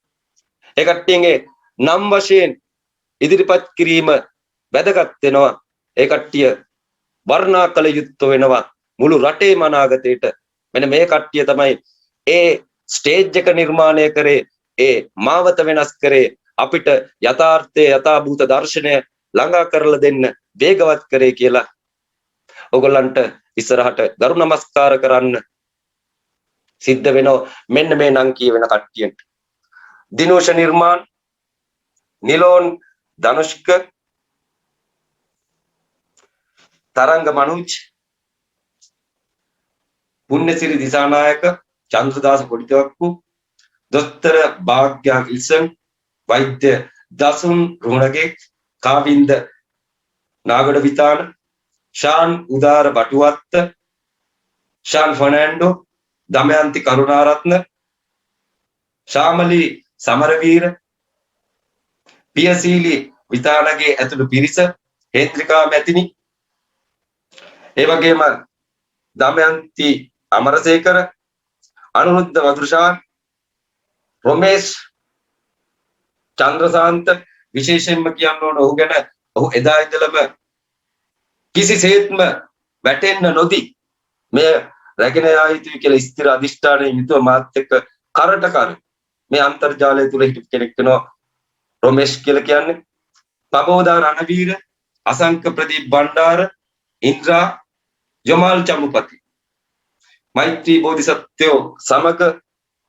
ඒ කට්ටියන්ගේ නම් වශයෙන් ඉදිරිපත් කිරීම වැදගත් වෙනවා. ඒ කට්ටිය වර්ණා කළ යුත්තේ වෙනවා මුළු රටේම අනාගතයට. මෙන්න මේ කට්ටිය තමයි ඒ ස්ටේජ් එක නිර්මාණය කරේ, ඒ මාවත වෙනස් කරේ, අපිට යථාර්ථයේ යථාභූත දර්ශනය ළඟා කරලා දෙන්න වේගවත් කරේ කියලා ඔයගොල්ලන්ට ඉස්සරහට ගරු නමස්කාර කරන්න සිද්ධ වෙනවා. මෙන්න මේ නම් කියවෙන කට්ටියට දිනෝෂ නිර්මාණ, නිලෝන් ධනුෂ්ක, තරංග මනුජ්, පුණ්‍යසිරි දිසානායක, චන්ද්‍රදාස පොඩිතවක්කු, දොස්තර භාග්‍යා විල්සන්, වෛද්‍ය දසුන් රුණගේ, කාවින්ද නාගඩ විතාන, ශාන් උදාර බටුවත්ත, ශාන් ෆර්නෑන්ඩෝ, දමයන්ති කරුණාරත්න, ශාමලි සමරවීර, පියසීලි විතානගේ ඇතුළු පිරිස, හේත්‍රිකා මැතිනි, ඒ වගේම දමයන්ති අමරසේකර, අනුරුද්ධ වදුෂාන්, රොමේෂ් චන්ද්‍රසාන්ත විශේෂයෙන්ම කියන්න ඕන ඔහු ගැන. ඔහු එදා ඉඳලම කිසිසේත්ම වැටෙන්න නොදී මේ රැගෙන යා යුතුයි කියලා ස්ථිර අධිෂ්ඨානයෙන් යුතුව මාත් එක්ක කරට කර මේ අන්තර්ජාලය තුල හිටපු කෙනෙක් වෙනවා රොමේෂ් කියලා කියන්නේ. පබෝදා රණවීර, අසංක ප්‍රදීප් බණ්ඩාර, ඉන්ද්‍රා, ජමාල් චමුපති, මෛත්‍රී බෝධිසත්වයෝ සමග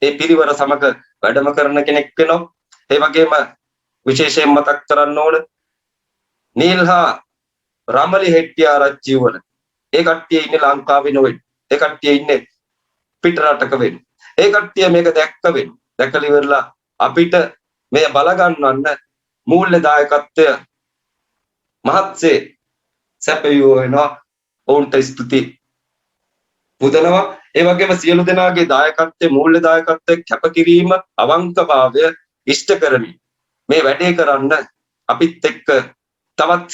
ඒ පිරිවර සමග වැඩම කරන කෙනෙක් වෙනවා. ඒ වගේම විශේෂයෙන් මතක් කරන්න ඕන නීල්හා රමලි හෙට්ටිආරච්චි වල ඒ කට්ටිය ඉන්නේ ලංකාවේ නෙවෙයි. ඒ කට්ටිය ඉන්නේ පිට රටක වෙන්න. ඒ කට්ටිය මේක දැක්ක වෙන්න. දැකලා ඉවරලා අපිට මේ බල ගන්නවන්න මූල්‍ය දායකත්වය මහත්සේ සැපයුව වෙනවා. ඔවුන්ට ස්තුති පුදනවා. ඒ වගේම සියලු දෙනාගේ දායකත්වයේ මූල්‍ය දායකත්වයේ කැපකිරීම අවංකභාවය ඉෂ්ට කරමින් මේ වැඩේ කරන්න අපිත් එක්ක තවත්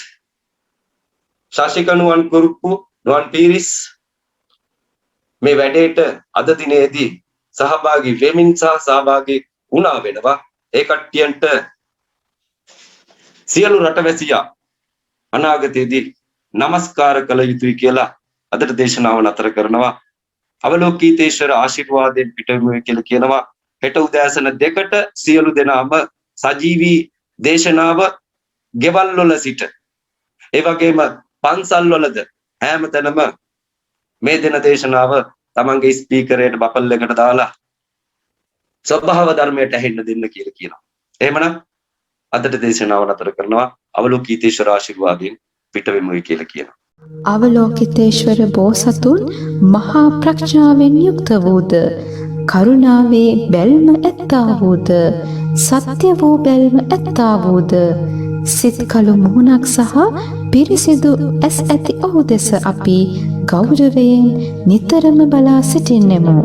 ශාසිකනුවන් කුරුප්පු නුවන් පීරිස් මේ වැඩේට අද දිනේදී සහභාගී වෙමින් සහභාගී වුණා වෙනවා. ඒ කට්ටියන්ට සියලු රටවැසියා අනාගතයේදී নমස්කාර කළ යුතුයි කියලා අදට දේශනාව නතර කරනවා. අවලෝකීතේශ්වර ආශිර්වාදයෙන් පිටවෙමු කියලා කියනවා. හෙට උදෑසන 2ට සියලු දෙනාම සජීවී දේශනාව ගෙවල් වල සිට ඒ වගේම පන්සල් වලද හැමතැනම මේ දින දේශනාව තමන්ගේ ස්පීකරයට බපල් එකට දාලා ස්වභාව ධර්මයට ඇහෙන්න දෙන්න කියලා කියනවා. එහෙමනම් අදට දේශනාව නතර කරනවා. අවලෝකීතේශ්වර ආශිර්වාදයෙන් පිටවෙමුයි කියලා කියනවා. අවලෝකිතේශ්වර බෝසතුන් මහා ප්‍රඥාවෙන් යුක්ත වූද, කරුණාවේ බැල්ම ඇත්තා වූද, සත්‍ය වූ බැල්ම ඇත්තා වූද, සිත් කළු මුහුණක් සහ පිරිසිදු ඇස් ඇති ඔහු දෙස අපි ගෞරවයෙන් නිතරම බලා සිටින්නෙමු.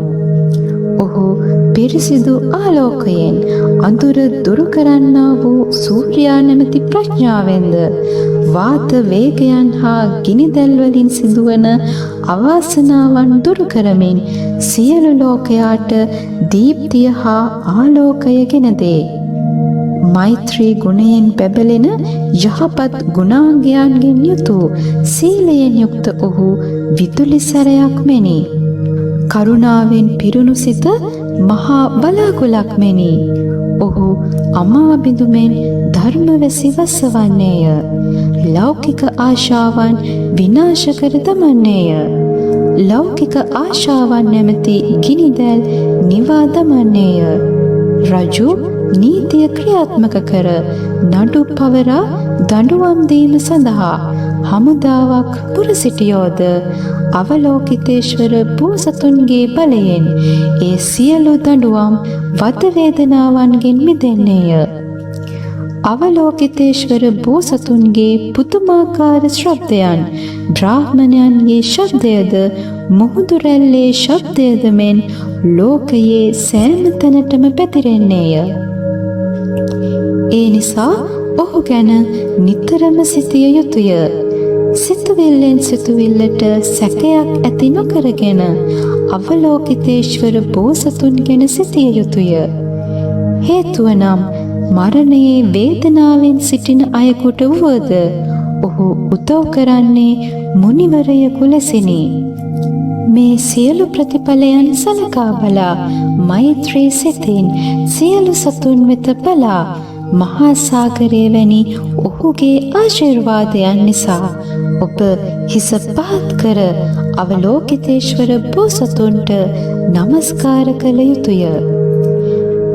ඔහු පිරිසිදු ආලෝකයෙන් අඳුර දුරු කරන්නා වූ සූර්යා නැමැති ප්‍රඥාවෙන්ද වාත වේගයන් හා ගිනිදැල් වලින් සිදුවන අවාසනාවන් දුරු කරමින් සියලු ලෝකයාට දීප්තිය හා ආලෝකය ගෙන දේ. මෛත්‍රී ගුණයෙන් බැබලෙන යහපත් ගුණාංගයන්ගෙන් යුතු සීලයෙන් යුක්ත ඔහු විදුලි සැරයක් මෙනි. කරුණාවෙන් පිරුණු සිත මහා බලාකුලක් මෙනි. ඔහු අමා බිඳුමෙන් ධර්මවැසි වසවන්නේය. ලෞකික ආශාවන් විනාශ කර දමන්නේය. ලෞකික ආශාවන් නැමැති ගිනිදැල් නිවා දමන්නේය. රජු නීතිය ක්‍රියාත්මක කර නඩු පවරා දඬුවම් දීම සඳහා හමුදාවක් පුර සිටියෝද අවලෝකිතේශ්වර බෝසතුන්ගේ බලයෙන් ඒ සියලු දඬුවම් වද වේදනාවන්ගෙන් මිදෙන්නේය. අවලෝකිතේශ්වර බෝසතුන්ගේ පුදුමාකාර ශබ්දයන් බ්‍රාහ්මණයන්ගේ ශබ්දයද මුහුදු රැල්ලේ ශබ්දයද මෙන් ලෝකයේ සෑම තැනටම පැතිරෙන්නේය. ඒ නිසා ඔහු ගැන නිතරම සිතිය යුතුය. සිතුවිල්ලෙන් සිතුවිල්ලට සැකයක් ඇති නොකරගෙන අවලෝකිතේශ්වර බෝසතුන් ගැන සිතිය යුතුය. හේතුව නම් මරණයේ වේදනාවෙන් සිටින අයෙකුට වුවද ඔහු උදව් කරන්නේ මුනිවරයෙකු ලෙසිනි. මේ සියලු ප්‍රතිඵලයන් සලකා බලා මෛත්‍රී සිතින් සියලු සතුන් වෙත බලා මහා සාගරය වැනි ඔහුගේ ආශිර්වාදයන් නිසා ඔබ හිස පහත් කර අවලෝකිතේශ්වර බෝසතුන්ට නමස්කාර කළ යුතුය.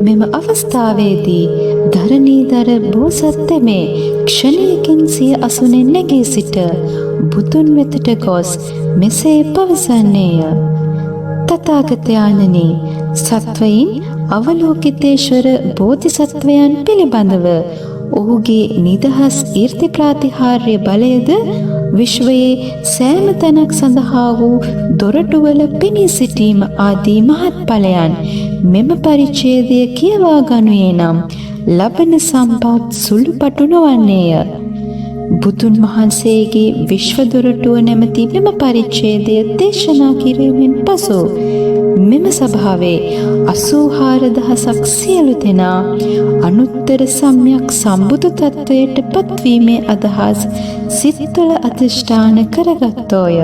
මෙම අවස්ථාවේදී ධරණීධර බෝසත් තෙමේ ක්ෂණයකින් සිය අසුනෙන් නැගී සිට බුදුන් වෙතට ගොස් මෙසේ පවසන්නේය. තථාගතයන්නි, සත්වයින් අවලෝකිතේශ්වර බෝධිසත්වයන් පිළිබඳව ඔහුගේ නිදහස් ඊර්ති ප්‍රාතිහාර්ය බලයද විශ්වයේ සෑම තැනක් සඳහා වූ දොරටුවල පෙනී සිටීම ආදී මහත් ඵලයන් මෙම පරිච්ඡේදය කියවා ගනුයේ නම් ලබන සම්පත් සුළුපටු නොවන්නේය. බුදුන් වහන්සේගේ විශ්ව දොරටුව නැමැති මෙම පරිච්ඡේදය දේශනා කිරීමෙන් පසු මෙම සභාවේ 84000ක් සියලු දෙනා අනුත්තර සම්‍යක් සම්බුදු තත්වයට පත්වීමේ අදහස් සිත්තුල අධිෂ්ඨාන කරගත්තෝය.